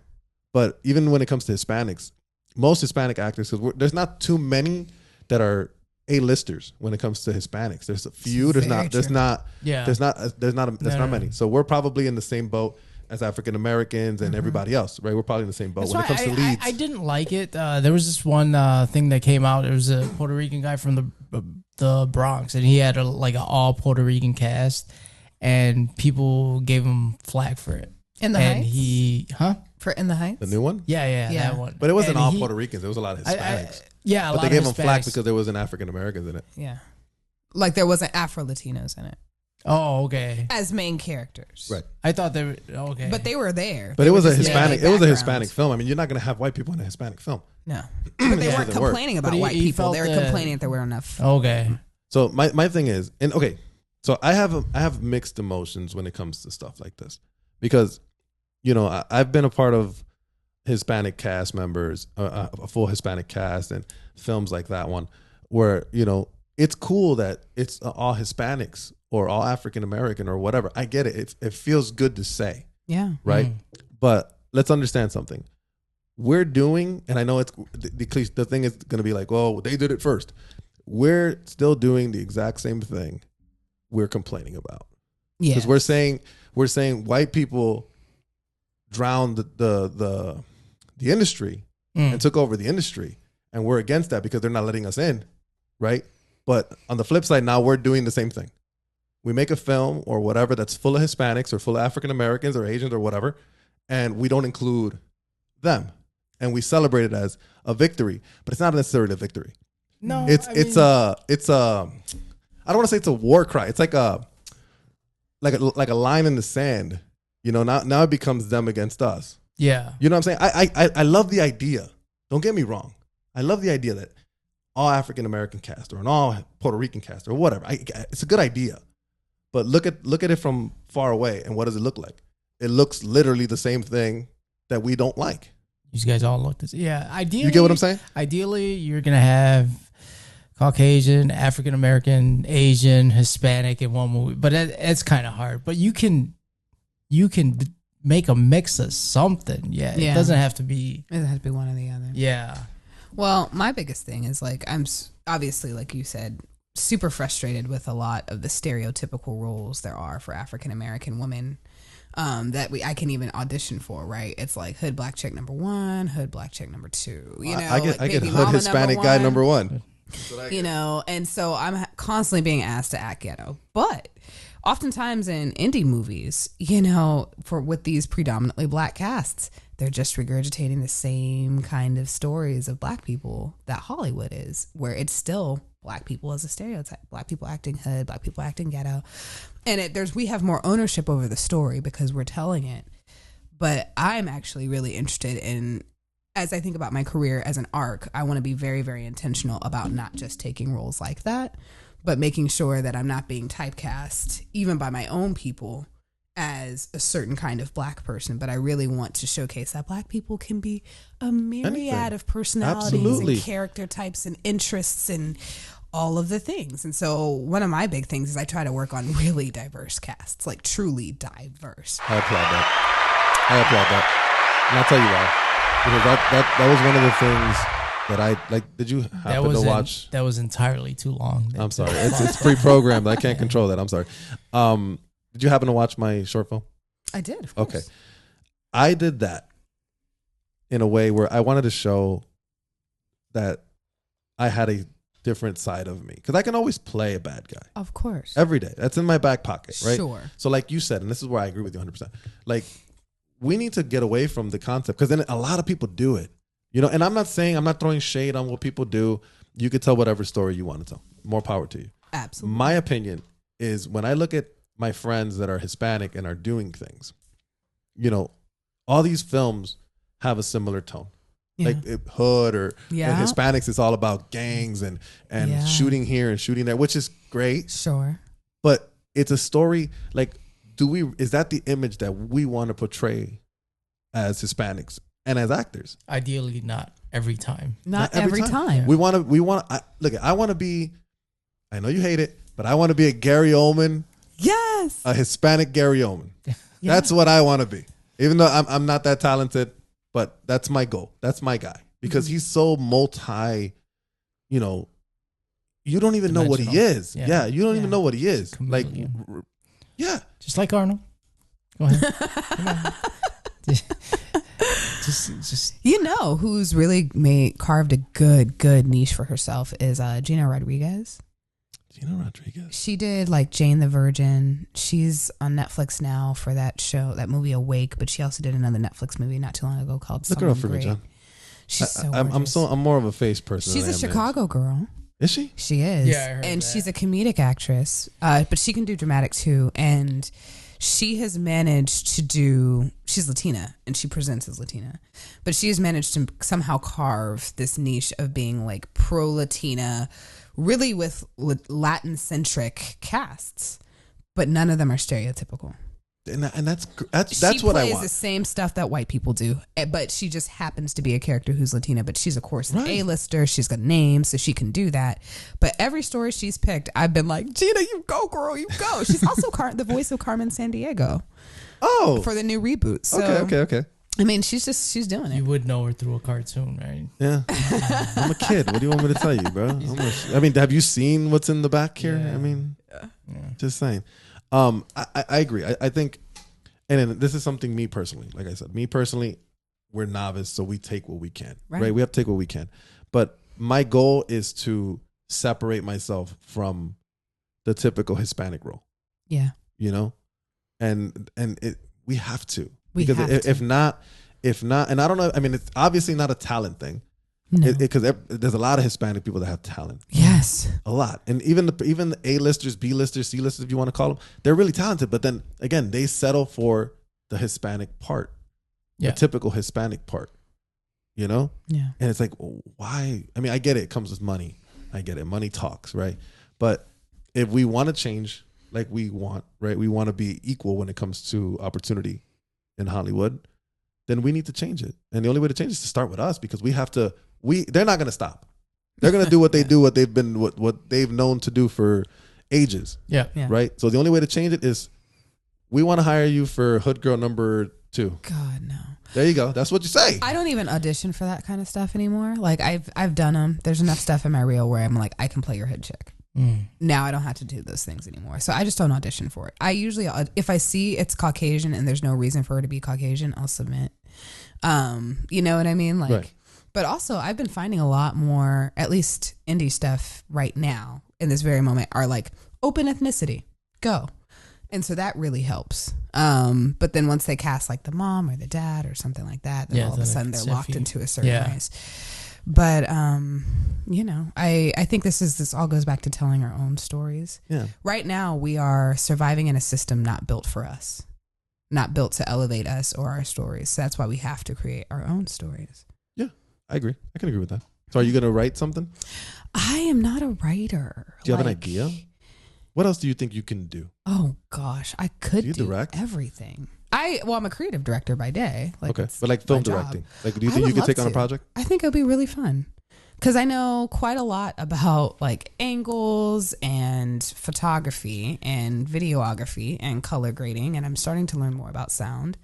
But even when it comes to Hispanics, most Hispanic actors, because there's not too many that are A-listers when it comes to Hispanics. There's a few. There's not many. So we're probably in the same boat as African Americans and everybody else, right? We're probably in the same boat. That's when it comes to leads. I didn't like it. There was this one thing that came out. It was a Puerto Rican guy from the Bronx, and he had an all Puerto Rican cast, and people gave him flack for it. In the Heights? For In the Heights? The new one? Yeah, that one. But it wasn't all Puerto Ricans. There was a lot of Hispanics. But they gave him flack because there wasn't African Americans in it. Yeah. Like there wasn't Afro-Latinos in it. Oh, okay. As main characters. Right. I thought they were, okay. But they were there. But it was a Hispanic. It was a Hispanic film. I mean, you're not going to have white people in a Hispanic film. No. But they weren't complaining about white people. They were complaining that there were enough. Okay. So my thing is, so I have mixed emotions when it comes to stuff like this because, I've been a part of Hispanic cast members, a full Hispanic cast and films like that one where, it's cool that it's all Hispanics or all African American or whatever. I get it. It feels good to say. Yeah. Right. But let's understand something. We're doing, and I know it's the thing is going to be like, oh, they did it first. We're still doing the exact same thing we're complaining about. Yeah. Because we're saying white people drowned the industry and took over the industry. And we're against that because they're not letting us in. Right. But on the flip side, now we're doing the same thing. We make a film or whatever that's full of Hispanics or full of African Americans or Asians or whatever, and we don't include them. And we celebrate it as a victory, but it's not necessarily a victory. No, it's a I don't want to say it's a war cry. It's like a line in the sand. Now it becomes them against us. Yeah. You know what I'm saying? I love the idea. Don't get me wrong. I love the idea that all African American cast or an all Puerto Rican cast or whatever. It's a good idea. But look at it from far away, and what does it look like? It looks literally the same thing that we don't like. You guys all look this. Yeah, ideally, you get what I'm saying? Ideally, you're gonna have Caucasian, African American, Asian, Hispanic in one movie, but it's kind of hard. But you can make a mix of something. Yeah, it doesn't have to be. It doesn't have to be one or the other. Yeah. Well, my biggest thing is I'm obviously, like you said, super frustrated with a lot of the stereotypical roles there are for African American women that I can even audition for, right? It's like hood black chick number 1, hood black chick number 2. I get hood Hispanic guy number 1. And so I'm constantly being asked to act ghetto. But oftentimes in indie movies, with these predominantly black casts, they're just regurgitating the same kind of stories of black people that Hollywood is, where it's still black people as a stereotype, black people acting hood, black people acting ghetto. And we have more ownership over the story because we're telling it. But I'm actually really interested in, as I think about my career as an arc, I want to be very, very intentional about not just taking roles like that, but making sure that I'm not being typecast, even by my own people, as a certain kind of black person. But I really want to showcase that black people can be a myriad of personalities and character types and interests and all of the things. And so one of my big things is I try to work on really diverse casts, like truly diverse. I applaud that. And I'll tell you why. Because that was one of the things that I like. Did you happen to watch? That was entirely too long. I'm sorry. It's pre-programmed. I can't control that. I'm sorry. Did you happen to watch my short film? I did, of course. Okay. I did that in a way where I wanted to show that I had different side of me because I can always play a bad guy. Of course. Every day. That's in my back pocket, right? Sure. So like you said, and this is where I agree with you 100%. Like we need to get away from the concept because then a lot of people do it, you know, and I'm not throwing shade on what people do. You could tell whatever story you want to tell. More power to you. Absolutely. My opinion is when I look at my friends that are Hispanic and are doing things, you know, all these films have a similar tone. Yeah. Like Hood or Hispanics, it's all about gangs and shooting here and shooting there, which is great. Sure. But it's a story like, is that the image that we want to portray as Hispanics and as actors? Ideally, not every time. Not every time. We want to, look, I want to be, I know you hate it, but I want to be a Gary Oldman. Yes. A Hispanic Gary Oldman. That's what I want to be. Even though I'm not that talented, but that's my goal. That's my guy. Because he's so multi, you know, you don't even know what he is. Yeah, you don't even know what he is. Chameleon. Like, just like Arnold. Go ahead. Come on. just you know who's really carved a good niche for herself is Gina Rodriguez. Gina Rodriguez. She did like Jane the Virgin. She's on Netflix now for that show, that movie Awake. But she also did another Netflix movie not too long ago called Look her up for me, John. She's so gorgeous. I'm more of a face person. She's a Chicago girl. Is she? She is. Yeah, I heard and that. she's a comedic actress, but she can do dramatic too. And she has managed to do. She's Latina, and she presents as Latina, but she has managed to somehow carve this niche of being like pro Latina, really with Latin centric casts, but none of them are stereotypical. And that's She what I plays want. the same stuff that white people do, but she just happens to be a character who's Latina. But she's, of course, an A-lister. She's got a name, so she can do that. But every story she's picked, I've been like, Gina, you go, girl, you go. She's also the voice of Carmen Sandiego. Oh, for the new reboot. So, okay. I mean, she's doing it. You would know her through a cartoon, right? Yeah, I'm a kid. What do you want me to tell you, bro? I mean, have you seen what's in the back here? Yeah. I mean, just saying. I agree. I think, and this is something me personally, like I said, we're novice, so we take what we can, right? We have to take what we can. But my goal is to separate myself from the typical Hispanic role. Yeah. You know? And we have to. Because if not, and I don't know, I mean, it's obviously not a talent thing. Because there's a lot of Hispanic people that have talent. Yes. A lot. And even the A-listers, B-listers, C-listers, if you want to call them, they're really talented. But then, again, they settle for the Hispanic part. The typical Hispanic part. You know? Yeah. And it's like, why? I mean, I get it. It comes with money. I get it. Money talks, right? But if we want to change like we want, right? We want to be equal when it comes to opportunity in Hollywood, then we need to change it. And the only way to change it is to start with us, because we have to, they're not going to stop. They're going to do what they do, what they've known to do for ages. Yeah. Right. So the only way to change it is we want to hire you for Hood Girl number 2. God, no. There you go. That's what you say. I don't even audition for that kind of stuff anymore. Like I've done them. There's enough stuff in my reel where I'm like, I can play your head chick. Now I don't have to do those things anymore. So I just don't audition for it. I usually, if I see it's Caucasian and there's no reason for her to be Caucasian, I'll submit. You know what I mean? Like, right. But also I've been finding a lot more, at least indie stuff right now in this very moment, are like open ethnicity, go. And so that really helps. But then once they cast like the mom or the dad or something like that, then all of a sudden they're locked into a certain race. But you know, I think this all goes back to telling our own stories. Yeah. Right now we are surviving in a system not built for us, not built to elevate us or our stories. So that's why we have to create our own stories. Yeah, I agree. I can agree with that. So are you going to write something? I am not a writer. Do you have an idea? What else do you think you can do? Oh gosh, I could do everything. I'm a creative director by day. Like, okay, but like film directing, like, do you think you could take on a project? I think it'll be really fun because I know quite a lot about like angles and photography and videography and color grading, and I'm starting to learn more about sound.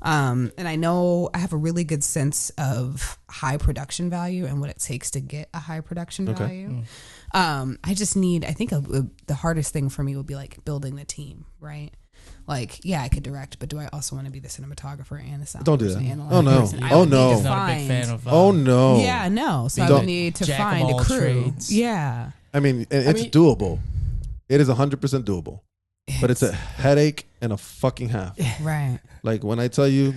And I know I have a really good sense of high production value and what it takes to get a high production value. I just need, I think the hardest thing for me would be like building the team, right? Like, yeah, I could direct, but do I also want to be the cinematographer and the sound Don't do person that. and the Oh, lighting no. person? I Oh, would need no. to He's not a big fan find- of. Oh no. Yeah, no. So I Don't- would need to Jack of find a all crew. trades. Yeah. I mean, it's doable. It is 100% doable, but it's a headache and a fucking half. Right. Like when I tell you,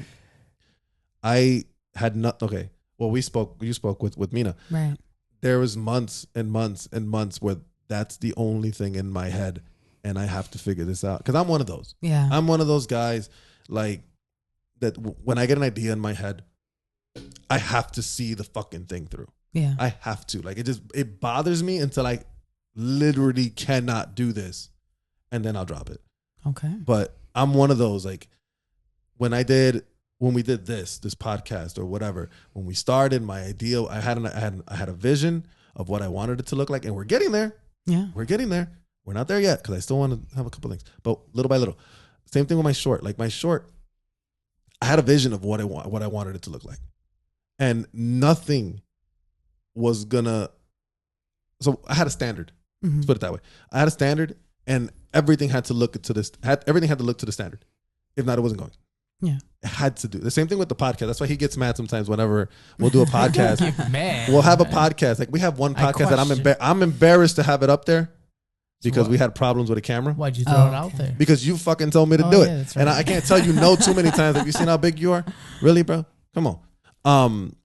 I had not. Okay, well, you spoke with Mina. Right. There was months and months and months where that's the only thing in my head, and I have to figure this out because I'm one of those. Yeah. I'm one of those guys like that. When I get an idea in my head, I have to see the fucking thing through. Yeah. I have to. Like it bothers me until I literally cannot do this, and then I'll drop it. Okay. But I'm one of those, like when we did this podcast or whatever, when we started, my idea, I had a vision of what I wanted it to look like, and we're getting there. Yeah. We're getting there. We're not there yet because I still want to have a couple things, but little by little. Same thing with my short. Like my short, I had a vision of what I wanted it to look like, and nothing was gonna. So I had a standard. Mm-hmm. Let's put it that way. I had a standard, and everything had to look to this. Everything had to look to the standard. If not, it wasn't going. Yeah, it had to do the same thing with the podcast. That's why he gets mad sometimes whenever we'll do a podcast. Man, we'll have a podcast. Like we have one podcast that I'm embarrassed to have it up there because we had problems with a camera. Why'd you throw it out there? Because you fucking told me to do it, right. and I can't tell you no too many times. Have you seen how big you are? Really, bro? Come on.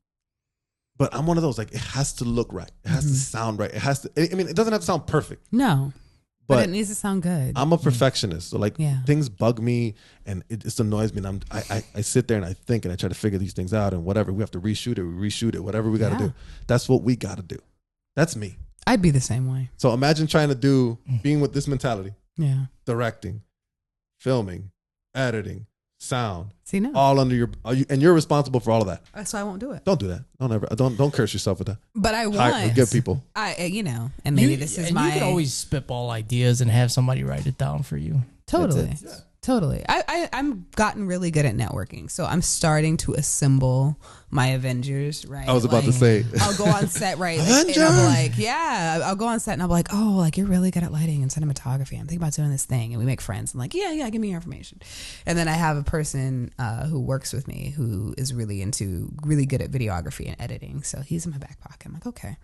But I'm one of those, like, it has to look right. It has to sound right. It has to, I mean, it doesn't have to sound perfect. No. But it needs to sound good. I'm a perfectionist. So, like, things bug me and it just annoys me. And I sit there and I think and I try to figure these things out and whatever. We have to reshoot it, whatever we got to do. That's what we got to do. That's me. I'd be the same way. So, imagine trying to being with this mentality. Yeah. Directing, filming, editing, sound. See, no. All under and you're responsible for all of that. So I won't do it. Don't do that. Don't curse yourself with that. But I want good people. And maybe this is my. You can always spitball ideas and have somebody write it down for you. Totally. Totally. I'm gotten really good at networking. So I'm starting to assemble my Avengers, right? I was about to say. I'll go on set, right? Avengers! And I'm like, I'll go on set and I'll be like, oh, like you're really good at lighting and cinematography. I'm thinking about doing this thing. And we make friends. I'm like, yeah, give me your information. And then I have a person who works with me who is really good at videography and editing. So he's in my back pocket. I'm like, okay.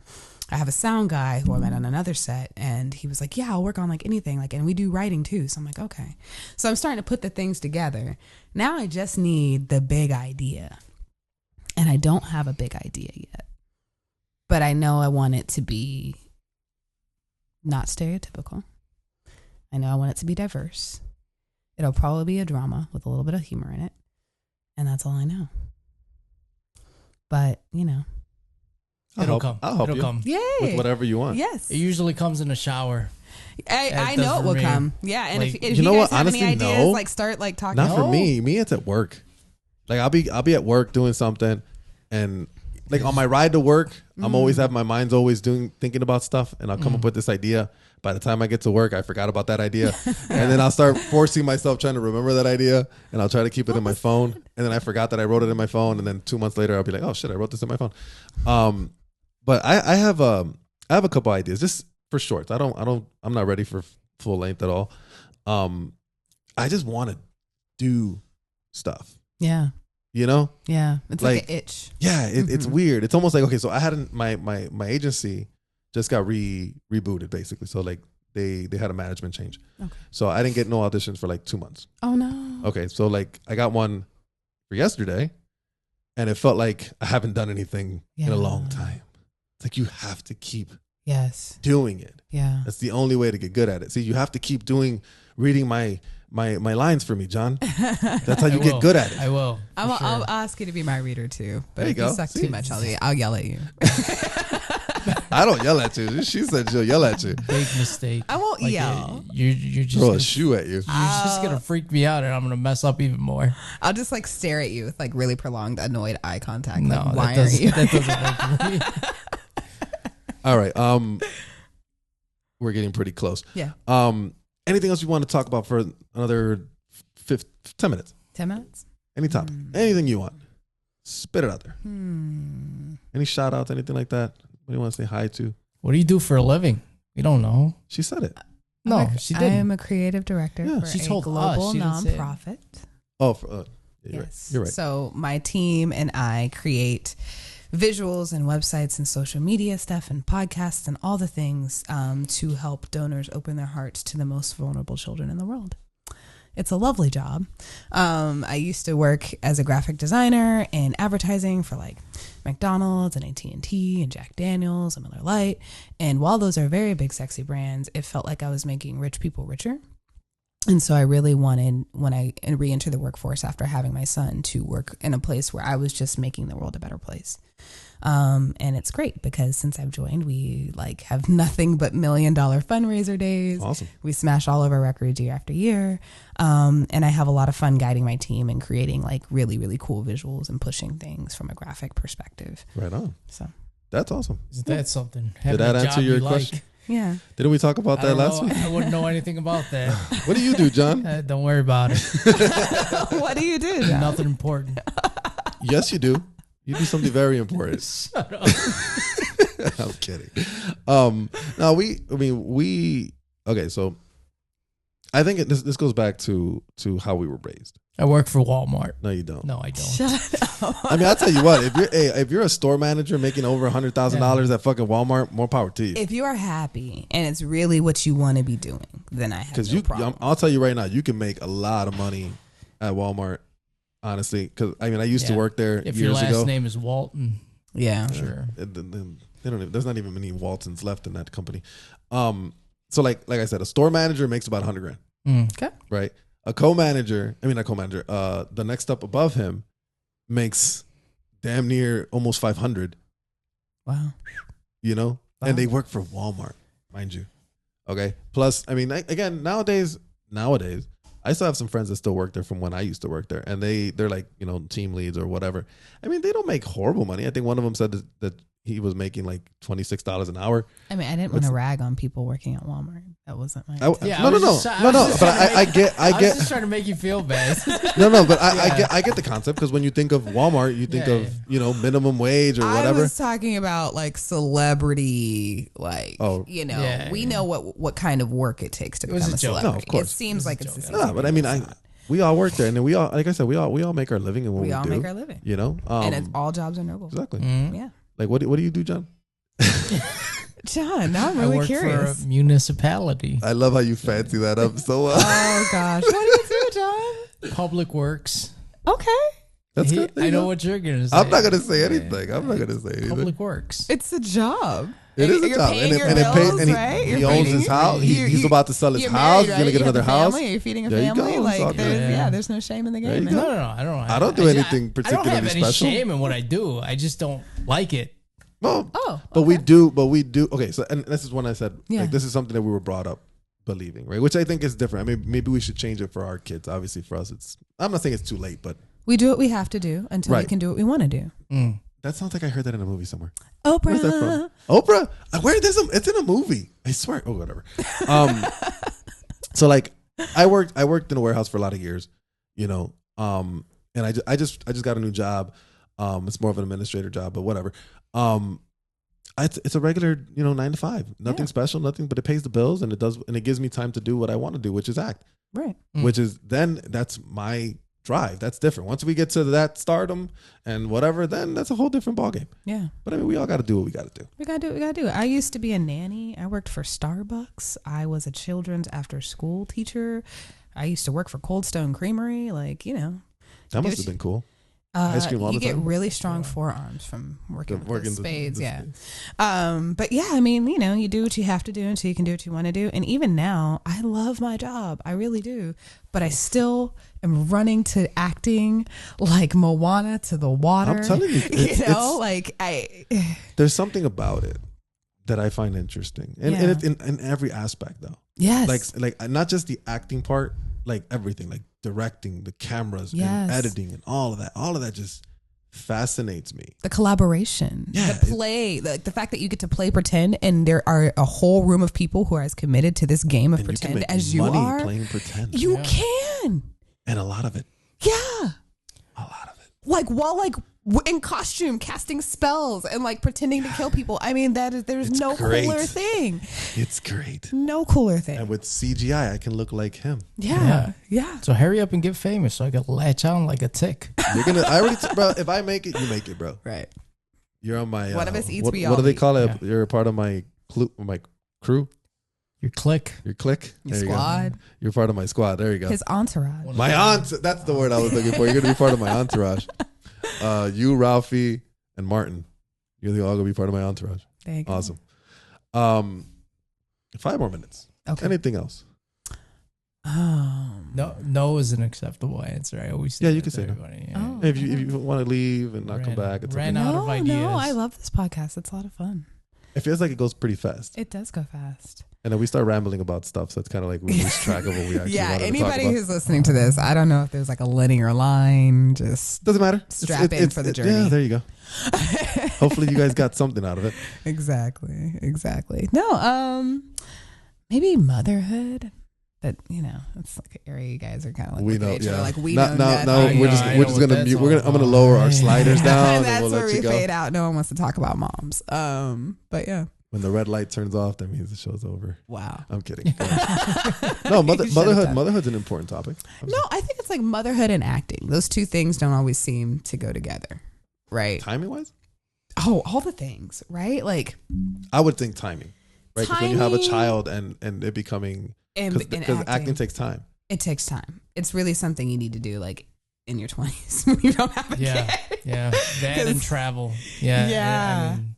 I have a sound guy who I met on another set, and he was like, yeah, I'll work on like anything. Like, and we do writing too. So I'm like, okay. So I'm starting to put the things together. Now I just need the big idea. And I don't have a big idea yet. But I know I want it to be not stereotypical. I know I want it to be diverse. It'll probably be a drama with a little bit of humor in it. And that's all I know. But, It'll come. It'll come. Yay. With whatever you want. Yes. It usually comes in a shower. I know it will come. Yeah. And Like, if you know guys what? have Honestly, any ideas, no. like start like talking. Not for me. Me, it's at work. Like I'll be at work doing something, and like on my ride to work, I'm always my mind's always thinking about stuff, and I'll come up with this idea. By the time I get to work, I forgot about that idea, and then I'll start forcing myself trying to remember that idea, and I'll try to keep it in my phone, and then I forgot that I wrote it in my phone, and then 2 months later I'll be like, oh shit, I wrote this in my phone. But I have a couple ideas just for shorts. I'm not ready for full length at all. I just want to do stuff. Yeah. Yeah. It's like an itch. Yeah, it's weird. It's almost like, okay, so I had my agency just got rebooted basically. So like they had a management change. Okay. So I didn't get no auditions for like 2 months. Oh no. Okay, so like I got one for yesterday, and it felt like I haven't done anything in a long time. It's like you have to keep doing it. Yeah. That's the only way to get good at it. See, you have to keep reading my lines for me, John. That's how you get good at it. I will. I'll ask you to be my reader too. But there you if go. you suck too much, I'll yell at you. I don't yell at you. She said she'll yell at you. Big mistake. I won't yell. You're just throw a shoe at you. You're just gonna freak me out, and I'm gonna mess up even more. I'll just like stare at you with like really prolonged, annoyed eye contact. No, like, why are you? That doesn't work for me. All right. We're getting pretty close. Yeah. Anything else you want to talk about for another 10 minutes? 10 minutes? Any topic. Anything you want. Spit it out there. Any shout outs, anything like that? What do you want to say hi to? What do you do for a living? We don't know. She said it. No, she didn't. I am a creative director for she a told global us. She didn't say it. nonprofit. Oh, you're Yes. right. You're right. So my team and I create visuals and websites and social media stuff and podcasts and all the things to help donors open their hearts to the most vulnerable children in the world. It's a lovely job. I used to work as a graphic designer in advertising for like McDonald's and AT&T and Jack Daniels and Miller Lite. And while those are very big, sexy brands, it felt like I was making rich people richer. And so I really wanted, when I re-entered the workforce after having my son, to work in a place where I was just making the world a better place. And it's great because since I've joined, we like have nothing but $1 million fundraiser days. Awesome. We smash all of our records year after year. And I have a lot of fun guiding my team and creating like really, really cool visuals and pushing things from a graphic perspective. Right on. So That's awesome. Isn't that something? Did Having that a answer job your you question? yeah. Didn't we talk about I that don't last know. week? I wouldn't know anything about that. What do you do, John? Don't worry about it. What do you do, John? Nothing important. Yes, you do. You do something very important. Shut up. I'm kidding. No, we. Okay, so I think this goes back to how we were raised. I work for Walmart. No, you don't. No, I don't. Shut up. I mean, I'll tell you what. If you're a store manager making over $100,000 at fucking Walmart, more power to you. If you are happy and it's really what you want to be doing, then I have Because no problem. I'll tell you right now, you can make a lot of money at Walmart. Honestly, because I mean, I used to work there If your years last ago. name is Walton, Yeah. sure. They don't even, there's not even many Waltons left in that company. So like I said, a store manager makes about $100,000, Okay. right? A not co-manager. The next up above him makes damn near almost 500. Wow. You know, Wow. and they work for Walmart, mind you. Okay. Plus, I mean, again, nowadays, I still have some friends that still work there from when I used to work there, and they're like, you know, team leads or whatever. I mean, they don't make horrible money. I think one of them said that he was making like $26 an hour. I mean, I didn't want to rag on people working at Walmart. That wasn't my No. But I get. I was just trying to make you feel bad. No, but I get the concept, because when you think of Walmart, you think of you know, minimum wage or whatever. I was talking about like celebrity, like we know what kind of work it takes to was become a a joke. celebrity. No, of course. It seems like it's the same. No, but I mean, we all work there, and then we all, like I said, we all make our living, and what we all do, make our living. You know, And all jobs are noble. exactly. Yeah. Like, what do you do, John? John, now I'm I really work curious. for a municipality. I love how you fancy that up so well. Oh gosh, what do you do, John? Public Works. Okay, That's good. There I you know go. what you're gonna say. I'm not gonna say anything. I'm not gonna say anything. Public Works. it's a job. It is a You're job, paying your and bills, he right? he You're owns feeding- his house. He's about to sell his You're house. married, He's gonna right? get You have another a house. family, you're feeding a There you family. go. It's all Like, good. there's no shame in the There game. you man. go. No. I don't. I don't do anything I don't particularly have any special. shame in what I do. I just don't like it. Well, Oh, but we do. Okay, so and this is when I said, Yeah. like, this is something that we were brought up believing, right? Which I think is different. I mean, maybe we should change it for our kids. Obviously, for us, I'm not saying it's too late, but we do what we have to do until we Right. can do what we want to do. that sounds like I heard that in a movie somewhere. Oprah. Where's that from? Oprah? Where there's it's in a movie. I swear. Oh, whatever. So like, I worked in a warehouse for a lot of years, you know. And I just got a new job. It's more of an administrator job, but whatever. It's a regular, 9 to 5. Nothing special, nothing, but it pays the bills, and it gives me time to do what I want to do, which is act. Right. Which is that's my drive. That's different. Once we get to that stardom and whatever, then that's a whole different ballgame. Yeah. But I mean, we all got to do what we got to do. We gotta do what we gotta do. I used to be a nanny. I worked for Starbucks. I was a children's after school teacher. I used to work for Cold Stone Creamery. Like, That must have been cool. Ice cream all you the get time? really strong forearms from working with those spades. the Yeah. spades. But yeah, I mean, you do what you have to do until you can do what you want to do. And even now, I love my job. I really do. But I still am running to acting like Moana to the water. I'm telling you, there's something about it that I find interesting, and it's in every aspect though. Yes. Like not just the acting part, like everything, like directing, the cameras, and editing, and all of that just fascinates me. The collaboration, the play, the fact that you get to play pretend, and there are a whole room of people who are as committed to this game of And pretend you can make as you money are. playing pretend. You can. And a lot of it. Yeah. A lot of it. Like in costume, casting spells and like pretending to kill people. I mean, there's no cooler thing. It's great. No cooler thing. And with CGI, I can look like him. Yeah. So hurry up and get famous so I can latch on like a tick. You're gonna. I already, bro. If I make it, you make it, bro. Right. You're on my. One of us eats. What We all do they eat. call it? Yeah. You're a part of my crew. Your click. Your clique. Your There squad. You go. You're part of my squad. There you go. His entourage. My aunt. That's the word I was looking for. You're gonna be part of my entourage. You, Ralphie, and Martin. You're all gonna be part of my entourage. There you go. Awesome. 5 more minutes. Okay. Anything else? No is an acceptable answer. I always say Yeah, you that can to say no. everybody. Oh. If you want to leave and not come back, it's okay. ran out of ideas. No, I love this podcast. It's a lot of fun. It feels like it goes pretty fast, It does go fast. and then we start rambling about stuff. So it's kind of like we lose track of what we actually Yeah, wanted to anybody talk about. who's listening to this, I don't know if there's like a linear line. Just Doesn't matter. Strap in for the journey. Yeah, there you go. Hopefully, you guys got something out of it. Exactly. No, maybe motherhood. But it's like an area you guys are kind of like We the know, age where, yeah. like we No, know no, nothing. no. We're I just know gonna what mute. that's I'm gonna all lower our about. sliders down, and and that's we'll where let we you go. fade out. No one wants to talk about moms. But yeah. When the red light turns off, that means the show's over. Wow. I'm kidding. No, motherhood's an important topic. No, I think it's like motherhood and acting. Those two things don't always seem to go together, right? Timing wise, All the things, right? Like I would think timing, right? Because when you have a Timing child and it becoming because acting takes time. It takes time. It's really something you need to do like in your 20s when you don't have a Yeah, kid. yeah. That and travel. Yeah, Yeah. I mean,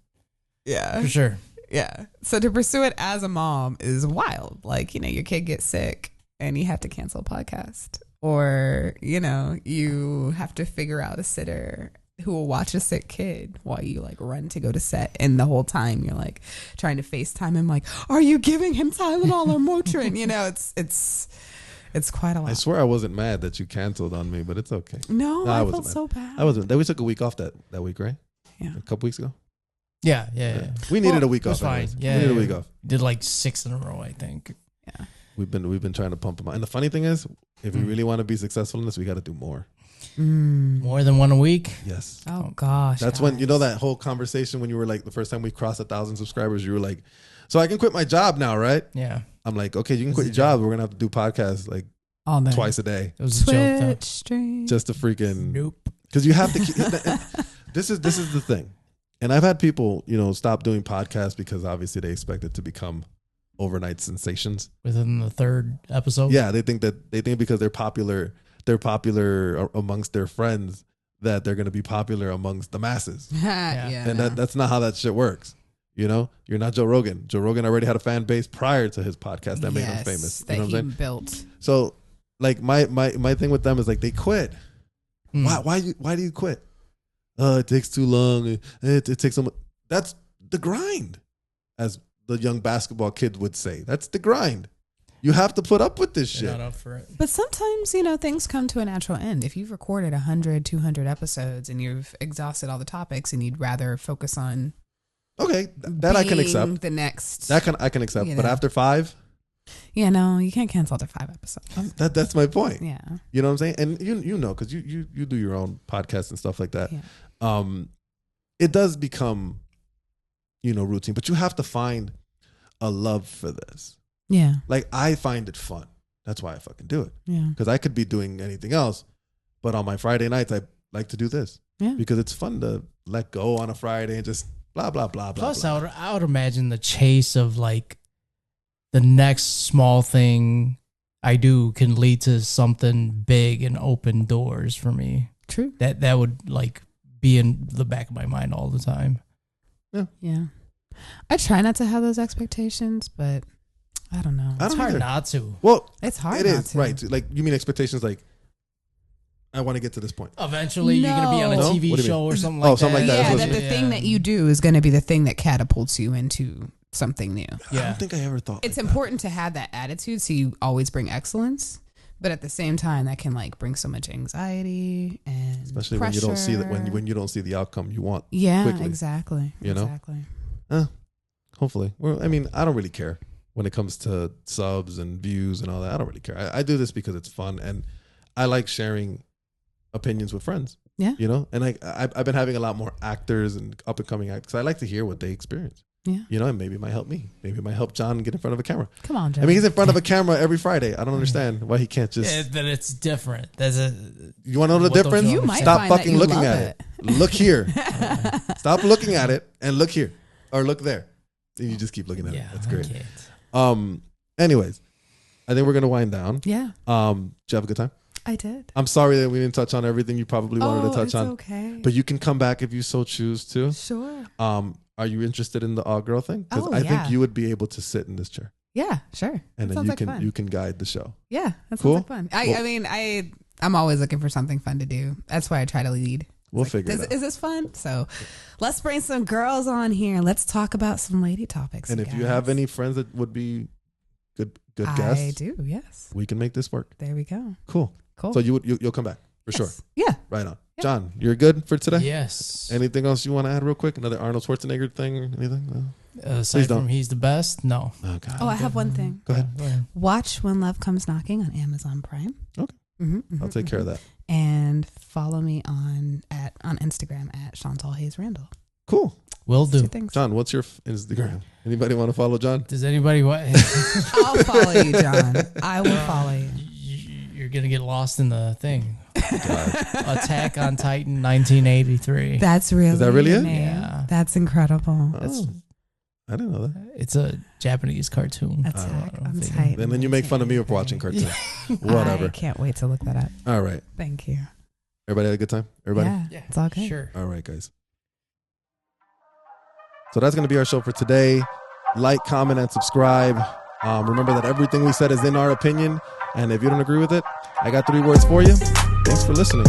Yeah. for sure. Yeah. So to pursue it as a mom is wild. Like, your kid gets sick and you have to cancel a podcast, or, you have to figure out a sitter who will watch a sick kid while you like run to go to set. And the whole time you're like trying to FaceTime him, like, are you giving him Tylenol or Motrin? It's quite a lot. I swear I wasn't mad that you canceled on me, but it's okay. No, I I wasn't felt mad. so bad. I wasn't. We took a week off that week, right? Yeah. A couple weeks ago. Yeah. We needed Well, a week it was off. fine. anyways. Yeah, we needed a yeah. week off. Did like 6 in a row, I think. Yeah. We've been trying to pump them out. And the funny thing is, if we really want to be successful in this, we got to do more. More than one a week. Yes. Oh gosh. That's when that whole conversation when you were like the first time we crossed 1,000 subscribers, you were like, "So I can quit my job now, right?" Yeah. I'm like, "Okay, you can quit your job. We're gonna have to do podcasts like all day. twice a day, It was a joke, Twitch stream. just to freaking though. Nope. because you have to keep." This is the thing, and I've had people stop doing podcasts because obviously they expect it to become overnight sensations. Within the 3rd episode. Yeah, they think because they're popular amongst their friends that they're gonna be popular amongst the masses. Yeah. And that's not how that shit works. You're not Joe Rogan. Joe Rogan already had a fan base prior to his podcast that made him famous. That You know what I'm he saying? built. So like my thing with them is like they quit. Mm. Why do you quit? It takes too long. It takes so much. That's the grind, as the young basketball kid would say. That's the grind. You have to put up with this You're shit. not up for it. But sometimes, things come to a natural end. If you've recorded 100, 200 episodes and you've exhausted all the topics and you'd rather focus on Okay, that I can being accept. the next. I can accept. But after 5, Yeah, no, you can't cancel after 5 episodes. that's my point. Yeah. You know what I'm saying? And you know, because you do your own podcasts and stuff like that. Yeah. It does become, routine, but you have to find a love for this. Yeah. Like I find it fun. That's why I fucking do it. Yeah. Because I could be doing anything else, but on my Friday nights I like to do this. Yeah. Because it's fun to let go on a Friday and just blah blah blah blah. Plus, blah. I would imagine the chase of like the next small thing I do can lead to something big and open doors for me. True. That would like be in the back of my mind all the time. Yeah. I try not to have those expectations, but I don't know. It's hard either. not to. Well, It's hard. it not is to. right. Like you mean expectations like I want to get to this point. Eventually, you're gonna be on a No? TV What do you show mean? or something Oh, like something that. like that. Yeah, That's that what- the thing that you do is going to be the thing that catapults you into something new. I Yeah. don't think I ever thought It's like important to have that attitude so you always bring excellence, but at the same time that can like bring so much anxiety and that. Especially pressure. when you don't see that when you don't see the outcome you want. Yeah, quickly, exactly. you know? Exactly. Hopefully. Well, I mean, I don't really care when it comes to subs and views and all that. I don't really care. I do this because it's fun and I like sharing opinions with friends. Yeah. You know, and I've been having a lot more actors and up and coming actors. I like to hear what they experience. Yeah. You know, and maybe it might help me. Maybe it might help John get in front of a camera. Come on, John. I mean, he's in front of a camera every Friday. I don't understand why he can't just. Yeah, but it's different. You want to know the What don't difference? you You might Stop find that fucking you looking love at it. Look here. Stop looking at it and look here, or look there. You just keep looking at it. That's great. Anyways, I think we're gonna wind down. Yeah. Did you have a good time? I did. I'm sorry that we didn't touch on everything you probably wanted to touch on. Okay. But you can come back if you so choose to. Sure. Are you interested in the all girl thing? Because Oh, I yeah. think you would be able to sit in this chair, Yeah, sure. and That then sounds you like can fun. you can guide the show. Yeah, that sounds Cool. like fun. Well- I mean, I'm always looking for something fun to do. That's why I try to lead. We'll Like, figure it out. Is this fun? So let's bring some girls on here. Let's talk about some lady topics. And if you have any friends that would be good guests, I do. Yes. we can make this work. There we go. Cool. Cool. So you'll come back for sure. Yeah. Right on. Yeah. John, you're good for today? Yes. Anything else you want to add real quick? Another Arnold Schwarzenegger thing or anything? No? Aside don't. from he's the best, no. Oh, God. Oh, I have one thing. Go ahead. Watch When Love Comes Knocking on Amazon Prime. Okay. I'll take care of that. And follow me on Instagram at Chantal Hayes Randall. Cool. Will Two do. things. John, what's your Instagram? Anybody want to follow John? Does anybody want? I'll follow you, John. I will follow you. You're gonna get lost in the thing. Attack on Titan 1983. That's really Is that really your it? name? Yeah. That's incredible. Oh, I didn't know that. It's a Japanese cartoon. Attack I on don't think- Titan. And then you make fun of me for watching cartoons. I Whatever. can't wait to look that up. All right. Thank you. Everybody had a good time? Everybody? Yeah, it's all good. Sure. All right, guys. So that's going to be our show for today. Like, comment, and subscribe. Remember that everything we said is in our opinion. And if you don't agree with it, I got 3 words for you. Thanks for listening.